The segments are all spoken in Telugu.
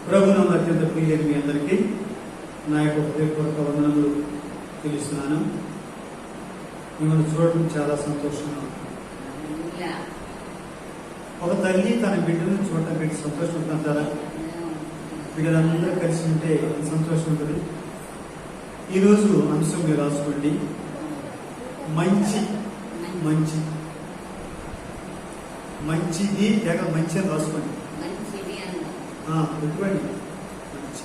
ప్రభునందు అత్యంత ప్రియమైన మీ అందరికీ నా యొక్క హృదయపూర్వక వందనములు తెలుస్తున్నాను. మిమ్మల్ని చూడడం చాలా సంతోషంగా ఉంది. ఒక తల్లి తన బిడ్డను చూడటం పెట్టి సంతోషం ఉంటుంటారా? బిడ్డలందరూ కలిసి ఉంటే సంతోషం ఉంటుంది. ఈరోజు అంశం మీరు రాసుకోండి, మంచి మంచి మంచిది లేక మంచి అని రాసుకోండి. పెట్టుకోండి, మంచి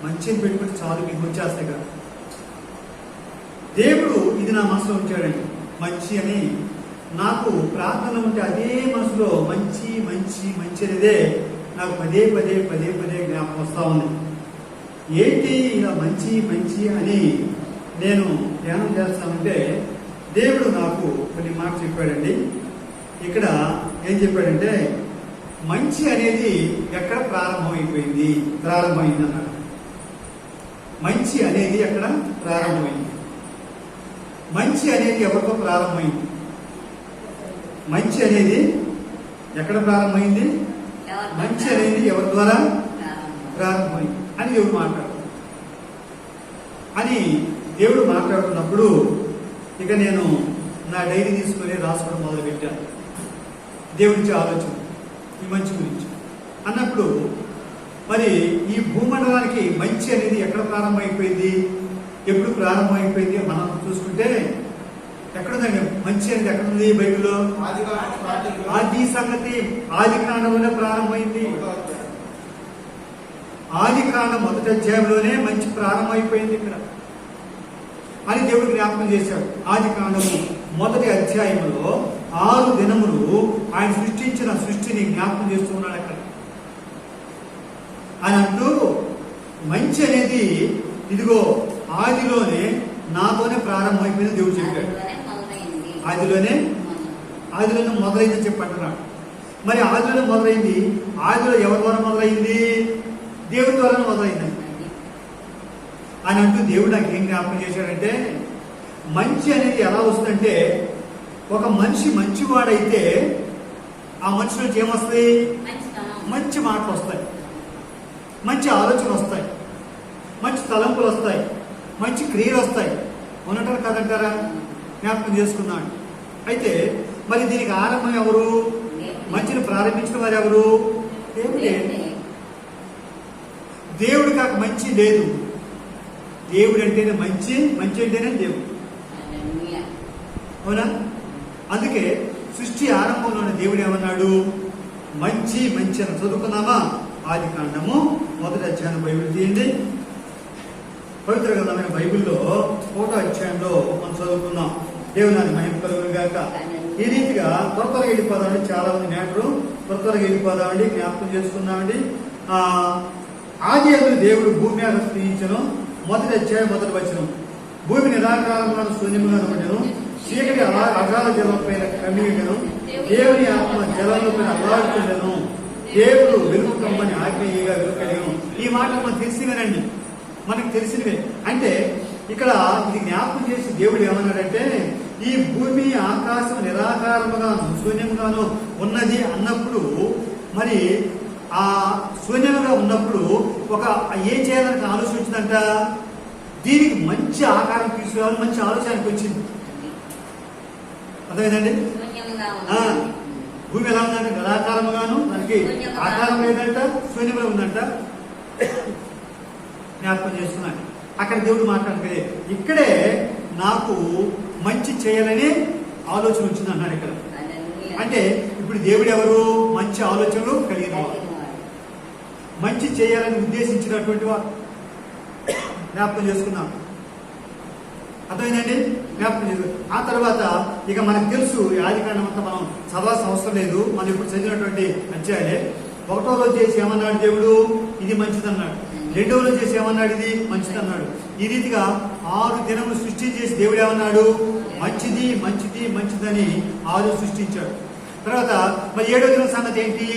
మంచి అని పెట్టుకుంటే చాలు, మీకు వచ్చేస్తాయి కదా. దేవుడు ఇది నా మనసులో ఉంచాడండి, మంచి అని. నాకు ప్రార్థన ఉంటే అదే మనసులో మంచి మంచి మంచి అనేదే నాకు పదే పదే పదే పదే జ్ఞాపకం వస్తూ ఉంది. ఏంటి ఇలా మంచి మంచి అని నేను ధ్యానం చేస్తానంటే దేవుడు నాకు కొన్ని మాటలు చెప్పాడండి. ఇక్కడ ఏం చెప్పాడంటే మంచి అనేది ఎక్కడ ప్రారంభమైపోయింది అన్నాడు. మంచి అనేది ఎక్కడ ప్రారంభమైంది? మంచి అనేది ఎవరితో ప్రారంభమైంది? మంచి అనేది ఎక్కడ ప్రారంభమైంది? మంచి అనేది ఎవరి ద్వారా ప్రారంభమైంది అని దేవుడు మాట్లాడుతున్నాడు. అని దేవుడు మాట్లాడుతున్నప్పుడు ఇక నేను నా డైరీ తీసుకుని రాసుకోవడం మొదలుపెట్టాను. దేవుడి ఆలోచన ఈ మంచి గురించి అన్నప్పుడు, మరి ఈ భూమండలానికి మంచి అనేది ఎక్కడ ప్రారంభమైపోయింది, ఎప్పుడు ప్రారంభమైపోయింది మనం చూసుకుంటే ఎక్కడుందండి మంచి అనేది? ఎక్కడుంది బైబిల్లో? ఆది సంగతి ఆది కాండంలోనే ప్రారంభమైంది. ఆది కాండం మొదటి అధ్యాయంలోనే మంచి ప్రారంభమైపోయింది ఇక్కడ అని దేవుడు జ్ఞాపకం చేశాడు. ఆది కాండము మొదటి అధ్యాయంలో 6 దినములు ఆయన సృష్టించిన సృష్టిని జ్ఞాపకం చేస్తూ ఉన్నాడు అక్కడ. ఆయన అంటూ మంచి అనేది ఇదిగో ఆదిలోనే నాతోనే ప్రారంభమైపోయింది దేవుడు చెప్పాడు. ఆదిలోనే మొదలైందని చెప్పంటున్నాడు. మరి ఆదిలోనే మొదలైంది. ఆదిలో ఎవరి ద్వారా మొదలైంది? దేవుడి ద్వారా మొదలైంది అని అంటూ దేవుడు నాకు ఏం జ్ఞాపకం చేశాడంటే, మంచి అనేది ఎలా వస్తుందంటే, ఒక మనిషి మంచివాడైతే ఆ మనిషి నుంచి ఏమొస్తాయి? మంచి మాటలు వస్తాయి, మంచి ఆలోచనలు వస్తాయి, మంచి తలంపులు వస్తాయి, మంచి క్రియలు వస్తాయి. ఉన్నటారు కాదంటారా? జ్ఞాపకం చేసుకున్నాడు. అయితే మరి దీనికి ఆరంభం ఎవరు? మంచిని ప్రారంభించిన వారు ఎవరు? దేవుడే. దేవుడు కాక మంచి లేదు. దేవుడు అంటేనే మంచి, మంచి అంటేనే దేవుడు. అవునా? అందుకే సృష్టి ఆరంభంలోనే దేవుడు ఏమన్నాడు? మంచి మంచి అని చదువుకున్నామా? ఆది కాండము మొదటి అధ్యాయం బైబిల్ తీయండి. పవిత్ర గ్రంథమైన బైబిల్లో 1వ అధ్యాయంలో మనం చదువుకున్నాం. దేవుని మహిమ కలుగును గాక. ఈ రీతిగా త్వరగా వెళ్ళిపోదామండి. చాలా మంది మ్యాటరు త్వరగా వెళ్ళిపోదామండి, జ్ఞాపకం చేసుకున్నామండి. ఆది అందు దేవుడు భూమి మీద సృష్టించను. మొదటి అధ్యాయం మొదటి వచనం. భూమి నిరాకారంగా శూన్యముగా ఉండెను, చీకటి అగాధ జలం పైన కమ్మియుండెను, దేవుని ఆత్మ జలంలో పైన అల్లాడుతుండెను, దేవుడు వెలుగు కమ్మని ఆజ్ఞగా వెలుకలేను. ఈ మాటలు మనకు తెలిసినవేనండి, మనకు తెలిసినవే. అంటే ఇక్కడ ఇది జ్ఞాపకం చేసి దేవుడు ఏమన్నాడంటే, ఈ భూమి ఆకాశం నిరాకారముగాను శూన్యముగాను ఉన్నది అన్నప్పుడు, మరి ఆ శూన్యంగా ఉన్నప్పుడు ఒక ఏం చేయాలని ఆలోచించిందంట? దీనికి మంచి ఆకారం తీసుకురావాలి, మంచి ఆలోచనకి వచ్చింది. అర్థమైందండి? భూమి ఎలా ఉందంటే నిరాకారముగాను, దానికి ఆకారం లేదంట, శూన్యంలో ఉందంట. జ్ఞాపకం చేస్తున్నాను. అక్కడ దేవుడు మాట్లాడితే ఇక్కడే నాకు మంచి చేయాలని ఆలోచన వచ్చింది అన్నాడు ఇక్కడ. అంటే ఇప్పుడు దేవుడు ఎవరు? మంచి ఆలోచనలు కలిగిన వాడు, మంచి చేయాలని ఉద్దేశించినటువంటి వాడు. జ్ఞాపకం చేసుకున్నాం. అర్థమైందండి? జ్ఞాపకం చేసుకున్నాం. ఆ తర్వాత ఇక మనకు తెలుసు, ఆది కాండం అంతా మనం చదవాల్సిన అవసరం లేదు, మనం ఇప్పుడు చదివినటువంటి అధ్యాయాలే. 1వ రోజు చేసి ఏమన్నాడు దేవుడు? ఇది మంచిది అన్నాడు. 2వ రోజు చేసి ఏమన్నాడు? ఇది మంచిది అన్నాడు. ఈ రీతిగా 6 దినములు సృష్టి చేసి దేవుడు ఏమన్నాడు? మంచిది మంచిది మంచిదని 6 సృష్టించాడు. తర్వాత మరి 7వ దినం సంగతి ఏంటి?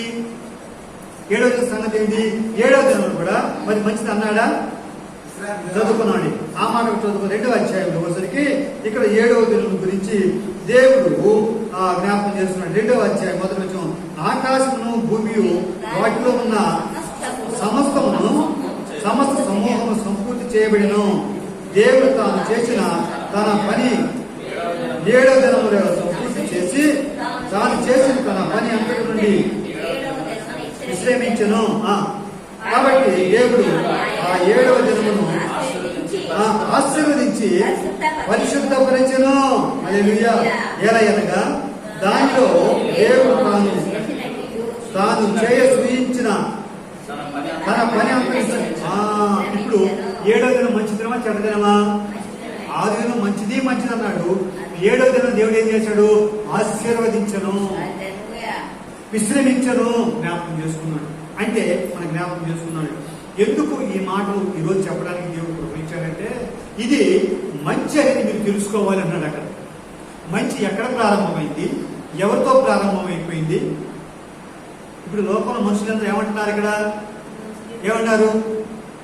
7వ దినం సంగతి ఏంటి? 7వ దినం కూడా మరి మంచిది అన్నాడా? చదువుకున్నాడు. ఆ మాట చదువుకుని 2వ అధ్యాయంలో వచ్చరికి ఇక్కడ 7వ దినం గురించి దేవుడు జ్ఞాపకం చేస్తున్నాడు. 2వ అధ్యాయం మొదటి వచనం, ఆకాశమును భూమియు వాటిలో ఉన్న సమస్త సమూహము సంపూర్తి చేయబడిను. దేవుడు తాను చేసిన తన పని 7వ దినములో సంపూర్తి చేసి తాను చేసిన తన పని అంతటి నుండి విశ్రమించను. కాబట్టి దేవుడు ఆ 7వ దినమును ఆశీర్వదించి పరిశుద్ధపరచెను. హల్లెలూయా. ఎలాగనగా దానిలో దేవుడు తాను చేయ సూచించిన తన పని అంతరించాడు. ఇప్పుడు 7వ దినం మంచి దినమా చెడ్డ దినమా? 6 దినం మంచిది అన్నాడు. 7వ దినం దేవుడు ఏం చేశాడు? ఆశీర్వదించను, విశ్రమించను, జ్ఞాపకం చేసుకున్నాడు. అంటే మన జ్ఞాపకం చేసుకున్నాడు. ఎందుకు ఈ మాటలు ఈరోజు చెప్పడానికి దేవుడు ఉపయోగించాడంటే ఇది మంచి అనేది మీరు తెలుసుకోవాలి అన్నాడు. అక్కడ మంచి ఎక్కడ ప్రారంభమైంది, ఎవరితో ప్రారంభమైపోయింది? ఇప్పుడు లోకంలో మనుషులందరూ ఏమంటున్నారు? ఇక్కడ ఏమన్నారు?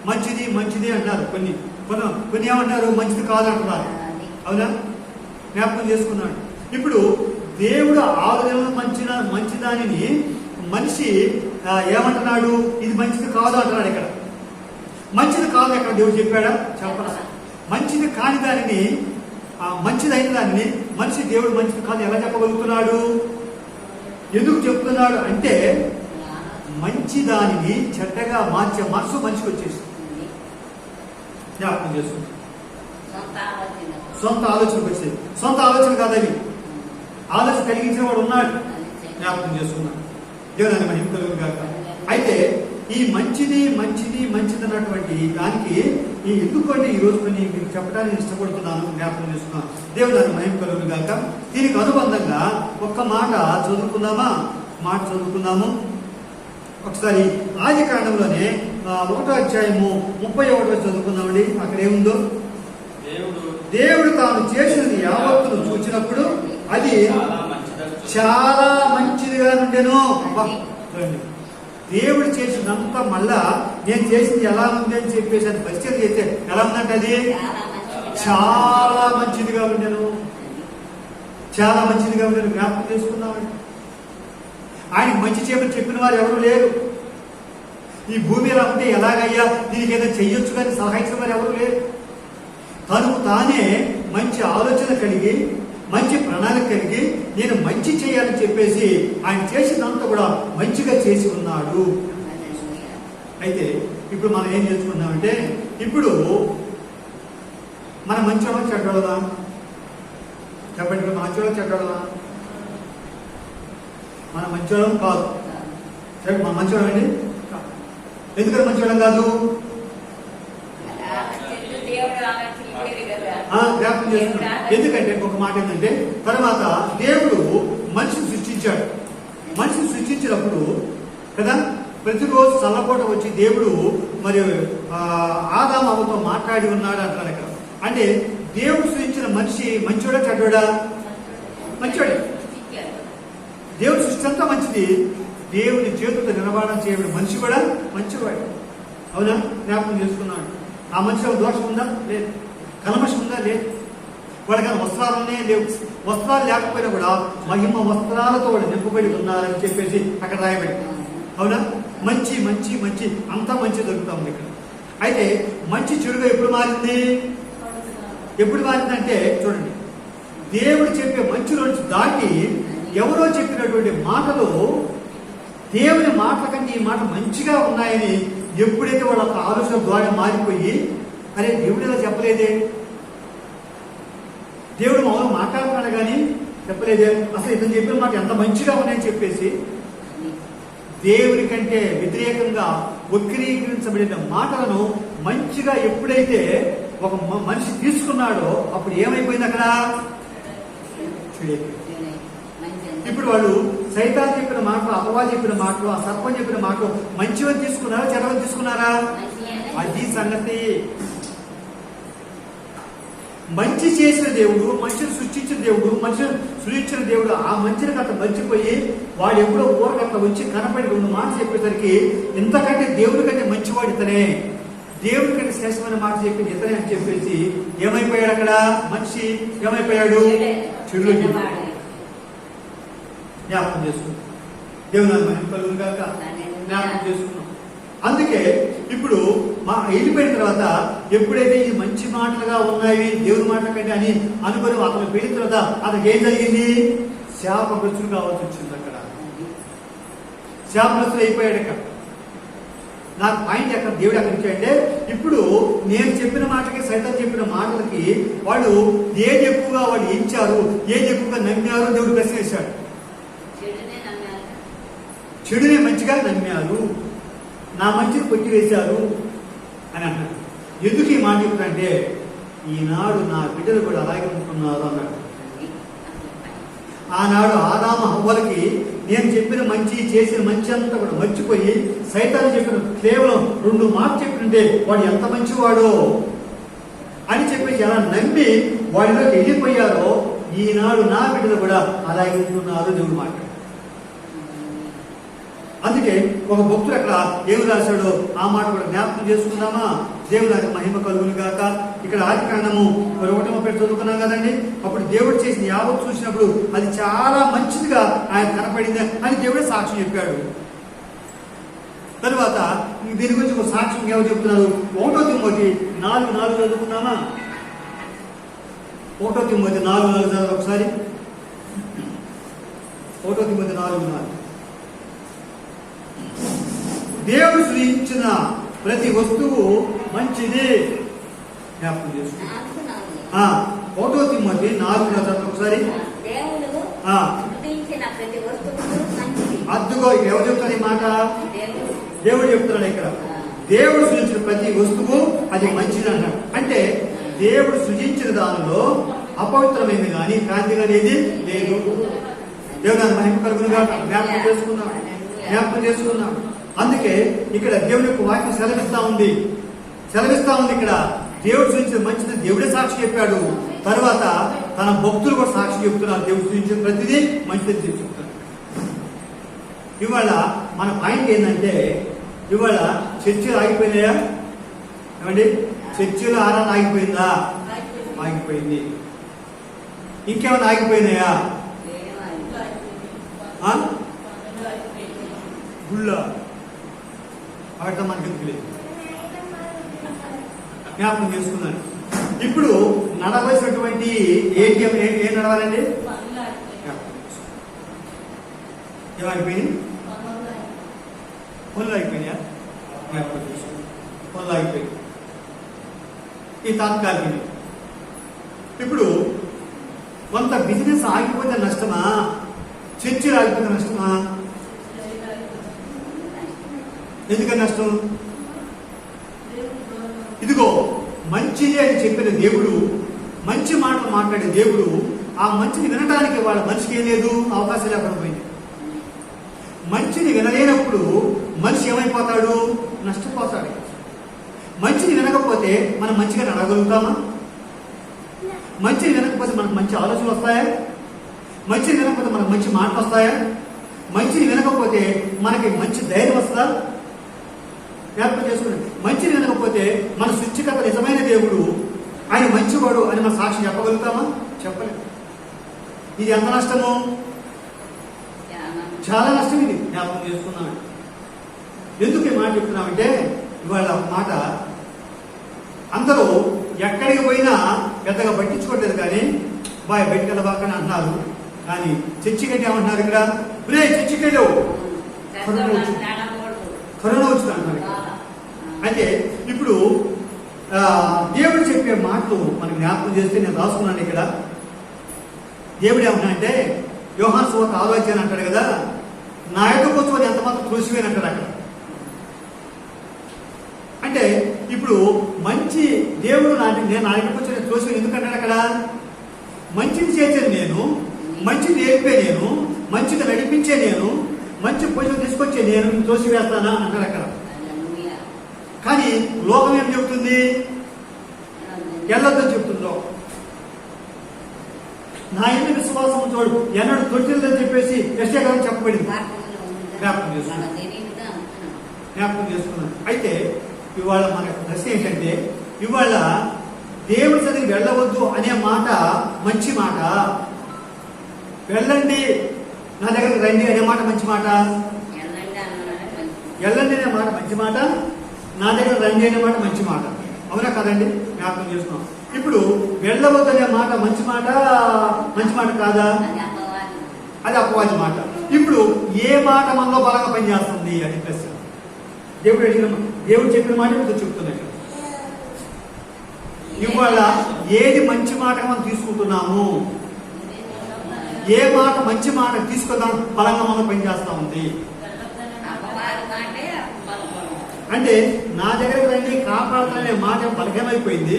మంచిది అన్నారు. కొన్ని ఏమంటారు? మంచిది కాదంటున్నారు. అవునా? జ్ఞాపకం చేసుకున్నాడు. ఇప్పుడు దేవుడు 6 దినాలు మంచి దానిని మనిషి ఏమంటున్నాడు? ఇది మంచిది కాదు అంటున్నాడు. ఇక్కడ మంచిది కాదు ఎక్కడ దేవుడు చెప్పాడా? చెప్పరా. మంచిది కాని దానిని, మంచిదైన దానిని మనిషి దేవుడు మంచిది కాదు ఎలా చెప్పగలుగుతున్నాడు? ఎందుకు చెప్తున్నాడు అంటే మంచి దానిని చెడ్డగా మార్చే మనసు మనిషికి వచ్చేసి జ్ఞాపకం చేసుకుంది. సొంత ఆలోచనకు వచ్చేది. సొంత ఆలోచన కాదని ఆలోచన కలిగించిన వాడు ఉన్నాడు. జ్ఞాపకం చేసుకున్నాడు. దేవుని మహిమ కలుగును గాక. అయితే ఈ మంచిది అన్నటువంటి దానికి ఎందుకంటే ఈ రోజు కొన్ని మీకు చెప్పడానికి ఇష్టపడుతున్నాను, జ్ఞాపకం చేసుకున్నాను. దేవుని మహిమ కలుగును గాక. దీనికి అనుబంధంగా ఒక్క మాట చదువుకుందాము. ఒకసారి ఆది కాండంలోనే 1వ అధ్యాయము 31 చదువుకుందామండి. అక్కడ ఏముందో? దేవుడు తాను చేసినది యావత్తును చూచినప్పుడు అది చాలా మంచిదిగా ఉండెను. దేవుడు చేసినంత మళ్ళా నేను చేసింది ఎలా ఉంది అని చెప్పేసి అది పరిచయం చేస్తే ఎలా ఉందంటే అది చాలా మంచిదిగా ఉండెను. చాలా మంచిదిగా ఉండేది. జ్ఞాపకం చేసుకున్నామండి. ఆయనకు మంచి చేయమని చెప్పిన వారు ఎవరు లేరు. ఈ భూమి ఎలా ఉంటే ఎలాగయ్యా దీనికి ఏదో చెయ్యొచ్చు కానీ సహాయించిన వారు ఎవరు లేరు. తనకు తానే మంచి ఆలోచన కలిగి, మంచి ప్రణాళిక కలిగి నేను మంచి చేయాలని చెప్పేసి ఆయన చేసినంత కూడా మంచిగా చేసి ఉన్నాడు. అయితే ఇప్పుడు మనం ఏం చేసుకున్నామంటే ఇప్పుడు మన మంచివాళ్ళ చెడ్డోళ్ళదా? చెప్పండి. మంచివాళ్ళ చెడ్డోళ్ళదా? మన మంచివాళ్ళం కాదు. మన మంచివాళ్ళం అండి. ఎందుకని మంచివాళ్ళం కాదు? జ్ఞాపకం చేస్తున్నాం. ఎందుకంటే ఒక మాట ఏంటంటే తర్వాత దేవుడు మనిషిని సృష్టించాడు. మనిషిని సృష్టించినప్పుడు కదా ప్రతిరోజు చల్లపూట వచ్చి దేవుడు మరి ఆదాము అవ్వతో మాట్లాడి ఉన్నాడు అంటారు ఇక్కడ. అంటే దేవుడు సృష్టించిన మనిషి మంచోడా చెడ్డోడా? మంచోడే. దేవుడు సృష్టి అంతా మంచిది. దేవుని చేతులతో నిలబడడం చేయబడి మనిషి కూడా మంచివాడు. అవునా? జ్ఞాపకం చేసుకున్నాడు. ఆ మనిషిలో దోషం ఉందా? లేదు. కల్మషం ఉందా? లేదు. వాడికి వస్త్రాలనే లేవు. వస్త్రాలు లేకపోయినా కూడా మహిమ వస్త్రాలతో వాడు నింపబడి ఉన్నారని చెప్పేసి అక్కడ రాయబడి. అవునా? మంచి అంతా మంచి దొరుకుతా ఉంది ఇక్కడ. అయితే మంచి చెడుగా ఎప్పుడు మారింది? ఎప్పుడు మారిందంటే చూడండి, దేవుడు చెప్పే మంచిలో దాటి ఎవరో చెప్పినటువంటి మాటలు దేవుని మాటల కంటే ఈ మాట మంచిగా ఉన్నాయని ఎప్పుడైతే వాళ్ళ ఆలోచన ద్వారా మారిపోయి అరే దేవుడు ఇలా చెప్పలేదే, దేవుడు మామూలు మాట్లాడుతున్నాడు కానీ చెప్పలేదే, అసలు ఇతను చెప్పిన మాట ఎంత మంచిగా ఉన్నాయని చెప్పేసి దేవుని కంటే వ్యతిరేకంగా వక్రీకరించబడిన మాటలను మంచిగా ఎప్పుడైతే ఒక మనిషి తీసుకున్నాడో అప్పుడు ఏమైపోయింది అక్కడ? ఇప్పుడు వాళ్ళు సైతాన్ చెప్పిన మాటలు, అపవా చెప్పిన మాటలు, ఆ సర్పం చెప్పిన మాటలు మంచివని తీసుకున్నారా చెడవని తీసుకున్నారా? అది సంగతి. మంచి చేసిన దేవుడు, మనిషిని సృష్టించిన దేవుడు, మనిషిని సృష్టించిన దేవుడు ఆ మంచిని అంత మర్చిపోయి వాడు ఎప్పుడో ఊరకంత వచ్చి కనపడి 2 మాటలు చెప్పేసరికి ఇంతకంటే దేవుడి కంటే మంచివాడు ఇతనే, దేవుడి కంటే శ్రేష్టమైన మాట చెప్పి ఇతనే అని చెప్పేసి ఏమైపోయాడు అక్కడ? మనిషి ఏమైపోయాడు? చెడులోకి జ్ఞాపకం చేసుకుంటాం. దేవుని మహిమ కలుగును గాక. జ్ఞాపకం చేసుకున్నాం. అందుకే ఇప్పుడు మా వెళ్ళిపోయిన తర్వాత ఎప్పుడైతే ఇది మంచి మాటలుగా ఉన్నాయి దేవుని మాటల కంటే అని అనుకుని అతను వెళ్ళిన తర్వాత అతనికి ఏం జరిగింది? శాపగ్రస్తుడు కావాల్సి వచ్చింది. అక్కడ శాపగ్రస్తుడు అయిపోయాడు. అక్కడ నాకు పాయింట్ ఎక్కడ దేవుడు ఎక్కడ ఇచ్చాడంటే, ఇప్పుడు నేను చెప్పిన మాటకి సైతం చెప్పిన మాటలకి వాళ్ళు ఏది ఎక్కువగా వాళ్ళు ఎంచారు, ఏది ఎక్కువగా నమ్మారు దేవుడు ప్రశ్న వేశాడు. చెడునే మంచిగా నమ్మారు, నా మంచిని కొట్టివేశారు అని అన్నాడు. ఎందుకు ఈ మాట చెప్తానంటే, ఈనాడు నా బిడ్డలు కూడా అలాగే ఉంటున్నారు అన్నాడు. ఆనాడు ఆదాము హవ్వలకి నేను చెప్పిన మంచి చేసిన మంచి అంతా కూడా మర్చిపోయి సైతాన్ని చెప్పిన కేవలం 2 మాటలు చెప్పినంటే వాడు ఎంత మంచివాడో అని చెప్పేసి ఎలా నమ్మి వాడిలోకి వెళ్ళిపోయారో, ఈనాడు నా బిడ్డలు కూడా అలాగే ఉంటున్నారు దేవుడు మాట. అందుకే ఒక భక్తుడు అక్కడ ఏమి రాశాడో ఆ మాట కూడా జ్ఞాపకం చేసుకుందామా? దేవుడు మహిమ కలుగును గాక. ఇక్కడ ఆదికాండము 1 చదువుకున్నాం కదండి. అప్పుడు దేవుడు చేసిన యావత్తు చూసినప్పుడు అది చాలా మంచిదిగా ఆయన కనపడింది అని దేవుడే సాక్ష్యం చెప్పాడు. తరువాత దీని గురించి ఒక సాక్ష్యం ఎవరు చెప్తున్నారు? 1 తిమోతి 4:4 చదువుకున్నామా? 1 తిమోతి 4:4 చదువు ఒకసారి. 1 తిమోతి 4:4. దేవుడు సృష్టించిన ప్రతి వస్తువు మంచిది. జ్ఞాపకం చేసుకుంటా 1 తిమోతి 4:4 ఒకసారి. అద్దుగో ఎవరు చెప్తారు ఈ మాట? దేవుడు చెప్తున్నాడు ఇక్కడ. దేవుడు సృజించిన ప్రతి వస్తువు అది మంచిది అన్నాడు. అంటే దేవుడు సృజించిన దానిలో అపవిత్రమైనది కానీ కాంతి అనేది లేదు. దేవుడు మహిమ కలుగునుగా జ్ఞాపకం చేసుకున్నాడు. అందుకే ఇక్కడ దేవుడి యొక్క వాక్యం సెలవిస్తా ఉంది. ఇక్కడ దేవుడు సృష్టించిన మంచిది దేవుడే సాక్షి చెప్పాడు. తర్వాత తన భక్తులు కూడా సాక్షి చెప్తున్నారు. దేవుడు సృష్టించిన ప్రతిదీ మంచిదని చెప్తున్నారు. ఇవాళ మన పాయింట్ ఏంటంటే, ఇవాళ చర్చిలు ఆగిపోయినాయా? ఏమండి, చర్చిలో ఆరాధన ఆగిపోయిందా? ఆగిపోయింది. ఇంకేమైనా ఆగిపోయినాయా? గుళ్ళ వాటితో మనకి తెలియదు. జ్ఞాపకం చేసుకున్నాను. ఇప్పుడు నడవలసినటువంటి ఏం నడవాలండి? ఏమైపోయింది? పనులు అయిపోయినాయా? జ్ఞాపకం చేసుకున్నాను. పనులు అయిపోయింది. ఈ తాత్కాలిక. ఇప్పుడు కొంత బిజినెస్ ఆగిపోతే నష్టమా? చర్చలు ఆగిపోతే నష్టమా? ఎందుకని నష్టం? ఇదిగో మంచిది అని చెప్పిన దేవుడు, మంచి మాటలు మాట్లాడే దేవుడు, ఆ మంచిని వినడానికి వాళ్ళ మనిషికి ఏం లేదు, అవకాశం లేకుండా పోయింది. మంచిని వినలేనప్పుడు మనిషి ఏమైపోతాడు? నష్టపోతాడు. మంచిని వినకపోతే మనం మంచిగా నడగలుగుతామా? మంచిని వినకపోతే మనకు మంచి ఆలోచనలు వస్తాయా? మంచిని వినకపోతే మనకు మంచి మాటలు వస్తాయా? మంచిని వినకపోతే మనకి మంచి ధైర్యం వస్తుందా? జ్ఞాపకం చేసుకోండి. మంచిని వినకపోతే మన సృష్టికర్త నిజమైన దేవుడు, ఆయన మంచివాడు అని మన సాక్షి చెప్పగలుగుతామా? చెప్పలేదు. ఇది ఎంత నష్టము? చాలా నష్టం. ఇది జ్ఞాపకం చేసుకున్నాను. ఎందుకు ఈ మాట చెప్తున్నామంటే, ఇవాళ మాట అందరూ ఎక్కడికి పోయినా పెద్దగా పట్టించుకోవట్లేదు. కానీ బయటికి వెళ్ళబాకని అంటున్నారు. కానీ చర్చికి అంటే ఏమంటున్నారు? ఇక్కడ చర్చికి వెళ్ళావు, కరోనా వచ్చింది అంటున్నారు. అయితే ఇప్పుడు దేవుడు చెప్పే మాటలు మనకు జ్ఞాపకం చేస్తే నేను రాసుకున్నాను. ఇక్కడ దేవుడు ఏమన్నా అంటే, యోహాను సువార్త 6వ అధ్యాయం అంటాడు కదా, నా యొక్క కూర్చొని ఎంతమాత్రం త్రోసివేని అంటాడు అక్కడ. అంటే ఇప్పుడు మంచి దేవుడు నేను నా యొక్క కూర్చొని త్రోసివేని ఎందుకంటాడు అక్కడ? మంచిని చేసేది నేను, మంచిని నేర్పే నేను, మంచిగా నడిపించే నేను, మంచి పొజిషన్ తీసుకొచ్చే నేను త్రోసివేస్తానా అంటాడు అక్కడ. కానీ లోకం ఏం చెబుతుంది? వెళ్ళొద్దని చెప్తుందో. నా ఇంటి విశ్వాసం చూడు ఎన్నడూ తొట్టిల్లని చెప్పేసి యెషయా చెప్పబడింది. జ్ఞాపకం చేసుకున్నాను. అయితే ఇవాళ మన ప్రశ్న ఏంటంటే, ఇవాళ దేవుడి సన్నిధికి వెళ్ళవద్దు అనే మాట మంచి మాట, వెళ్ళండి నా దగ్గరికి రండి అనే మాట మంచి మాట. వెళ్ళండి అనే మాట మంచి మాట, నా దగ్గర రండి అనే మాట మంచి మాట. అవునా కదండి? జ్ఞాపకం చేసుకున్నాం. ఇప్పుడు వెళ్ళవద్దనే మాట మంచి మాట కాదా? అది అపవాది మాట. ఇప్పుడు ఏ మాట మనలో బలంగా పనిచేస్తుంది అని ప్రశ్న. దేవుడు చెప్పిన మాట ఇప్పుడు చెప్తున్నాయి. ఇవాళ ఏది మంచి మాట మనం తీసుకుంటున్నాము, ఏ మాట మంచి మాట తీసుకుందాం బలంగా మనం పనిచేస్తా ఉంది అంటే నా దగ్గరకు రండి కాపాడుతానే మాట బలహీనమైపోయింది.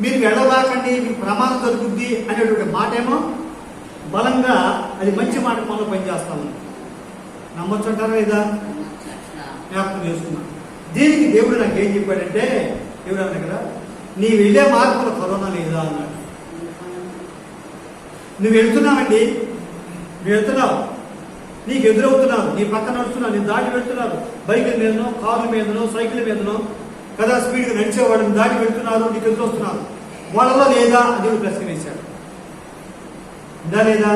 మీరు వెళ్ళబాకండి మీకు ప్రమాదం దొరుకుద్ది అనేటువంటి మాట ఏమో బలంగా అది మంచి మాట మనలో పనిచేస్తా ఉంది. నమ్మొచ్చు అంటారా లేదా? జ్ఞాపకం చేసుకున్నాను. దీనికి దేవుడు నాకు ఏం చెప్పాడంటే, దేవుడు అన్నాడు కదా, నీ వెళ్ళే మార్గంలో కరోనా లేదా అన్నాడు. నువ్వు వెళ్తున్నావండి, నువ్వు వెళ్తున్నావు, నీకు ఎదురవుతున్నావు, నీ పక్కన నడుస్తున్నావు, నేను దాటి వెళ్తున్నారు, బైకుల మీదనో కారు మీదనో సైకిల్ మీదనో కదా స్పీడ్గా నడిచేవాడిని దాటి వెళ్తున్నారు, నీకు ఎదురొస్తున్నారు, వాళ్ళలో లేదా అని దేవుడు ప్రశ్న వేశాడు. ఉందా లేదా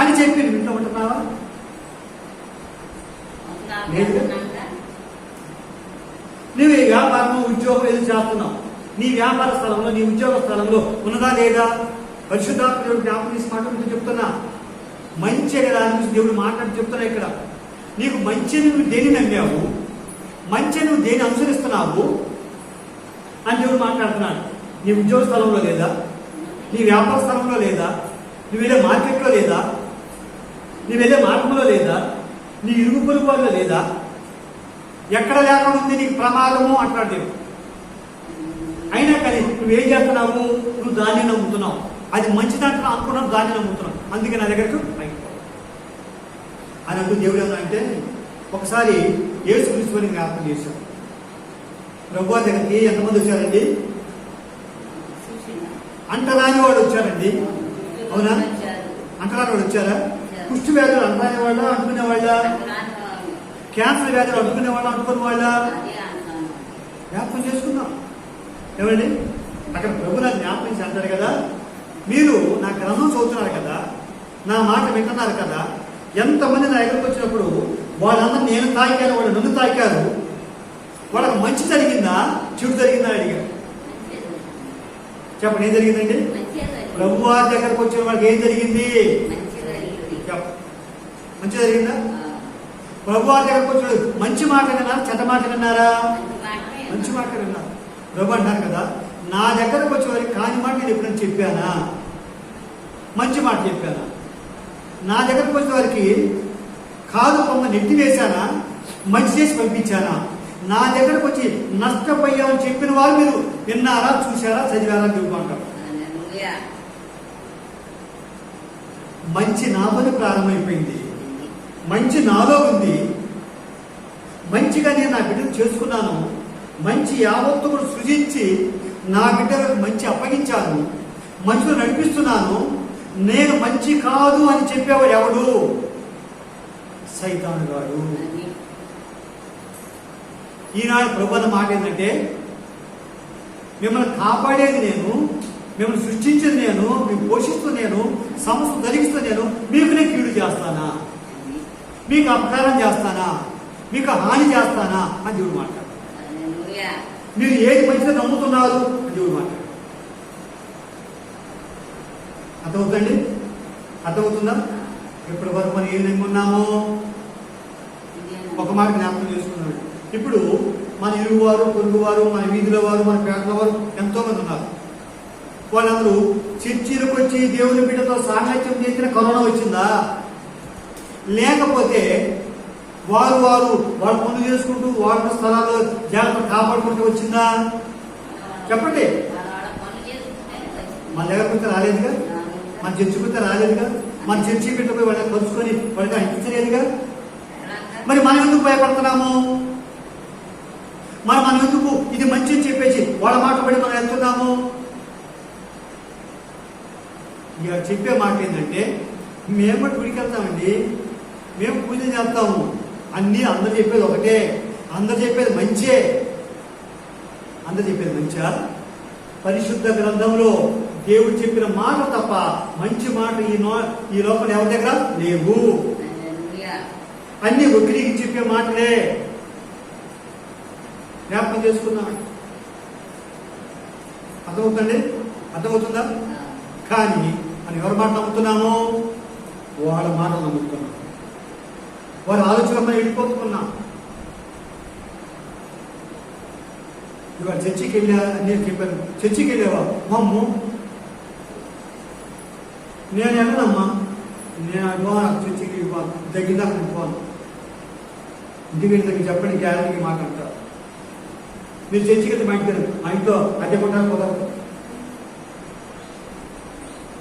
అని చెప్పి నువ్వు ఇంట్లో ఉంటున్నావా? లేదు. నువ్వు ఈ వ్యాపారం ఉద్యోగం ఏదో చేస్తున్నావు, నీ వ్యాపార స్థలంలో నీ ఉద్యోగ స్థలంలో ఉన్నదా లేదా? పరిశుద్ధాత్మ దేవుడు జ్ఞాపకం చేసి మాట చెప్తున్నా, మంచి కదా అని దేవుడు మాట్లాడి చెప్తున్నా. ఇక్కడ నీకు మంచి నువ్వు దేని నమ్మావు, మంచి నువ్వు దేని అనుసరిస్తున్నావు అని దేవుడు మాట్లాడుతున్నాడు. నీ ఉద్యోగ స్థలంలో లేదా, నీ వ్యాపార స్థలంలో లేదా, నువ్వు వెళ్ళే మార్కెట్లో లేదా, నువ్వు వెళ్ళే మార్గంలో లేదా, నీ ఇరుగు పొరుగు వాళ్ళలో లేదా, ఎక్కడ లేకుండా ఉంది నీకు ప్రమాదము అంటున్నాడు దేవుడు. అయినా కానీ నువ్వేం చేస్తున్నావు? నువ్వు దాన్ని నమ్ముతున్నావు, అది మంచిదంటున్నా అనుకున్నావు, దాన్ని నమ్ముతున్నావు, అందుకే నా దగ్గరకు అని అంటూ దేవుడు ఏమన్నా ఒకసారి యేసుక్రీస్తుని జ్ఞాపకం చేశాడు. ప్రభువా దగ్గరికి ఎంతమంది వచ్చారండి? అంటరాని వాడు వచ్చారండి. అవునా? అంటరాని వాడు వచ్చారా? కుష్టి వ్యాధులు అంటరాని వాళ్ళ అంటుకునే వాళ్ళ, క్యాన్సర్ వ్యాధులు అంటుకునే వాళ్ళ అంటుకునే వాళ్ళ జ్ఞాపకం చేసుకున్నాం. ఏమండి అక్కడ ప్రభు నాకు జ్ఞాపకం చేసి అంటారు కదా, మీరు నా గ్రంథం చదువుతున్నారు కదా, నా మాట వింటున్నారు కదా, ఎంతమంది నా దగ్గరకు వచ్చినప్పుడు వాళ్ళందరూ నేను తాకాను, వాళ్ళు నన్ను తాకారు, వాళ్ళకి మంచి జరిగిందా చెడు జరిగిందా అడిగారు. చెప్పండి ఏం జరిగిందండి? ప్రభు వారి దగ్గరకు వచ్చిన వాళ్ళకి ఏం జరిగింది? మంచి జరిగిందా? ప్రభు వారి దగ్గరకు వచ్చిన మంచి మాట విన్నారా చెడ్డ మాట విన్నారా? మంచి మాట విన్నారు. ప్రభు అంటారు కదా, నా దగ్గరకు వచ్చే వారికి కాని మాట నేను ఎప్పుడైనా చెప్పానా? మంచి మాట చెప్పానా? నా దగ్గరకు వచ్చే వారికి కాదు కొమ్మ నెట్టి వేశానా? మంచి చేసి పంపించానా? నా దగ్గరకు వచ్చి నష్టపోయామని చెప్పిన వారు మీరు విన్నారా, చూశారా, చదివారా తెలుసుకుంటారు. మంచి నాపని ప్రారంభమైపోయింది, మంచి నాలో ఉంది, మంచిగా నేను నా బిడ్డను చేసుకున్నాను, మంచి యావత్తు కూడా సృజించి నా బిడ్డలకు మంచి అప్పగించాను, మంచిలో నడిపిస్తున్నాను. నేను మంచి కాదు అని చెప్పేవాడు ఎవడు? సైతాను గాడు. ఈనాడు ప్రభు అన్న మాట ఏంటంటే, మిమ్మల్ని కాపాడేది నేను, మిమ్మల్ని సృష్టించేది నేను, మీకు పోషిస్తూ నేను, సమస్య ధరిస్తూ నేను, మీకు నేను కీడు చేస్తానా, మీకు అపకారం చేస్తానా, మీకు హాని చేస్తానా అని దేవుడు మాట్లాడు. మీరు ఏది మంచిగా నమ్ముతున్నారు అని దేవుడు మాట్లాడు. అర్థమవుతుందండి? అర్థమవుతుందా? ఇప్పటి వరకు మనం ఏం నమ్మున్నాము? ఒక మాట జ్ఞాపకం చేసుకున్నాడు. ఇప్పుడు మన ఇరుగువారు, పొరుగువారు, మన వీధిలో వారు, మన పేటల వారు ఎంతో మంది ఉన్నారు. వాళ్ళందరూ చర్చిలకు వచ్చి దేవుని బిడ్డతో సాంగత్యం చేసిన కరోనా వచ్చిందా? లేకపోతే వారు వాళ్ళ పనులు చేసుకుంటూ వాళ్ళ స్థలాల్లో జాగ్రత్త కాపాడుకుంటూ వచ్చిందా? చెప్పండి. మన దగ్గరకు వస్తే రాలేదుగా, మన చర్చికి వస్తే రాలేదుగా, మన చర్చి బిడ్డపై వాళ్ళని కలుసుకొని వాళ్ళకి అనిపించలేదుగా. మరి మనం ఎందుకు భయపడుతున్నాము? మనం ఎందుకు ఇది మంచి అని చెప్పేసి వాళ్ళ మాట పడి మనం వెళ్తున్నాము? ఇక చెప్పే మాట ఏంటంటే, మేము గుడికి వెళ్తామండి, మేము పూజ చేస్తాము, అన్నీ అందరు చెప్పేది ఒకటే, అందరు చెప్పేది మంచే. అందరు చెప్పేది మంచా? పరిశుద్ధ గ్రంథంలో దేవుడు చెప్పిన మాట తప్ప మంచి మాట ఈ లోపల ఎవరి దగ్గర లేవు. అన్ని ఒకిరికి చెప్పే మాటలే. జ్ఞాపకం చేసుకున్నాం. అర్థమవుతుందండి? అర్థమవుతుందా? కానీ మనం ఎవరి మాట నమ్ముతున్నాము? వాళ్ళ మాట నమ్ముతున్నాం. వాళ్ళ ఆలోచనలో వెళ్ళిపోతున్నాం. ఇవాళ చర్చికి వెళ్ళా నేను చెప్పాను, చర్చికి వెళ్ళావా? అమ్మో నేను వెళ్ళనమ్మా, నేను చర్చికి దగ్గర పోను. ఇంటికి వెళ్ళి దగ్గర చెప్పండి, గ్యారెంటీకి మాట్లాడతారు. మీరు చర్చికి వెళ్తే మా ఇంట్లో అద్దె కొట్టాలి కుదరదు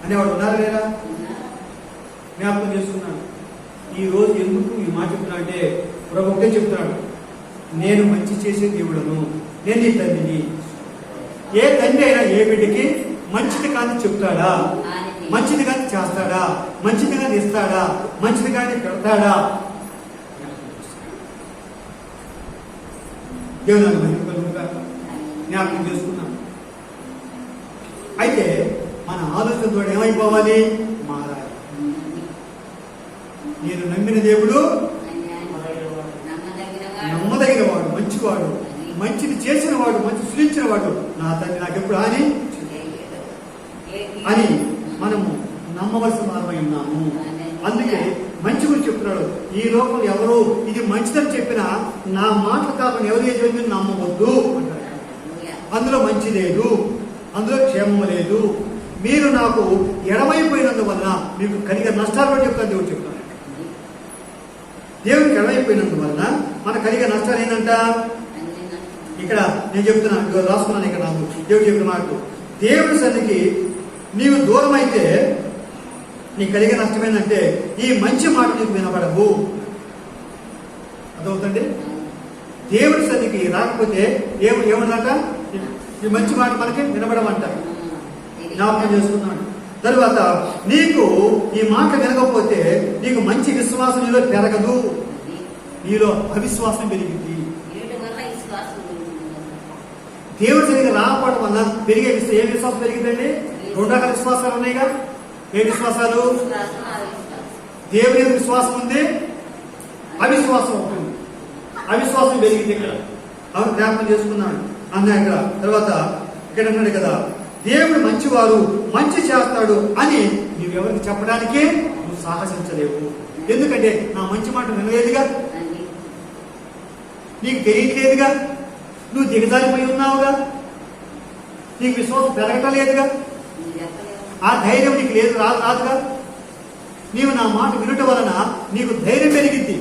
అనేవాడు ఉన్నారు లేదా? జ్ఞాపకం చేసుకున్నాను. ఈ రోజు ఎందుకు ఈ మాట చెప్తున్నా అంటే ప్రభు ఒకటే చెప్తున్నాడు, నేను మంచి చేసే దేవుడను, నేను నీ తండ్రిని. ఏ తండ్రి అయినా ఏ బిడ్డకి మంచిది కానీ చెప్తాడా? మంచిది కానీ చేస్తాడా? మంచిది కానీ ఇస్తాడా? మంచిది కానీ పెడతాడా? దేవుని మహిమగా జ్ఞాపకం చేసుకున్నాం. అయితే మన ఆలోచనతో ఏమైపోవాలి? మారాలి. నేను నమ్మిన దేవుడు నమ్మదగిన వాడు, మంచివాడు, మంచిది చేసిన వాడు, మంచి సృష్టించిన వాడు నా తండ్రి నాకెప్పుడు అని మనము నమ్మవలసిన వారమై ఉన్నాము. అందుకే మంచి గురించి చెప్తున్నాడు. ఈ లోకంలో ఎవరు ఇది మంచిదని చెప్పినా నా మాటలు కాకుండా ఎవరు ఏ చెప్పి నమ్మవద్దు అంటారు. అందులో మంచి లేదు, అందులో క్షేమం లేదు. మీరు నాకు ఎడమైపోయినందువలన మీకు కలిగే నష్టాలు కూడా చెప్తాను దేవుడు చెప్తాను. దేవుడికి ఎడమైపోయినందువలన మన కలిగే నష్టాలు ఏంటంట? ఇక్కడ నేను చెప్తున్నాను, రాసుకున్నాను ఇక్కడ నాకు దేవుడు చెప్పిన మాట. దేవుడి సన్నిధికి నీవు దూరం అయితే నీకు కలిగే నష్టం ఏంటంటే ఈ మంచి మాట నీకు వినబడవు. అదవుతండి. దేవుడి సన్నిధికి రాకపోతే ఏమన్నట? ఈ మంచి మాట మనకి వినబడమంట. జ్ఞాపకం చేసుకున్నాడు. తరువాత నీకు ఈ మాట వినకపోతే నీకు మంచి విశ్వాసం నీలో పెరగదు, నీలో అవిశ్వాసం పెరిగింది. దేవుడి సన్నిధికి రాకపోవడం వల్ల పెరిగే ఏ విశ్వాసం పెరిగిందండి? రెండు రకాల విశ్వాసాలు ఉన్నాయిగా. ఏ విశ్వాసాలు? దేవుని విశ్వాసం ఉంది, అవిశ్వాసం ఉంటుంది. అవిశ్వాసం పెరిగింది ఇక్కడ. అవును, జ్ఞాపకం చేసుకున్నాడు అన్న ఇక్కడ. తర్వాత ఇక్కడ అన్నాడు కదా, దేవుడు మంచివారు, మంచి చేస్తాడు అని నువ్వెవరికి చెప్పడానికి నువ్వు సాహసించలేవు. ఎందుకంటే నా మంచి మాట వినలేదుగా, నీకు తెలియట్లేదుగా, నువ్వు దిగజారిపోయి ఉన్నావుగా, నీకు విశ్వాసం పెరగటం లేదుగా, ఆ ధైర్యం నీకు లేదు, రాదుగా. నీవు నా మాట వినటం వలన నీకు ధైర్యం పెరిగింది.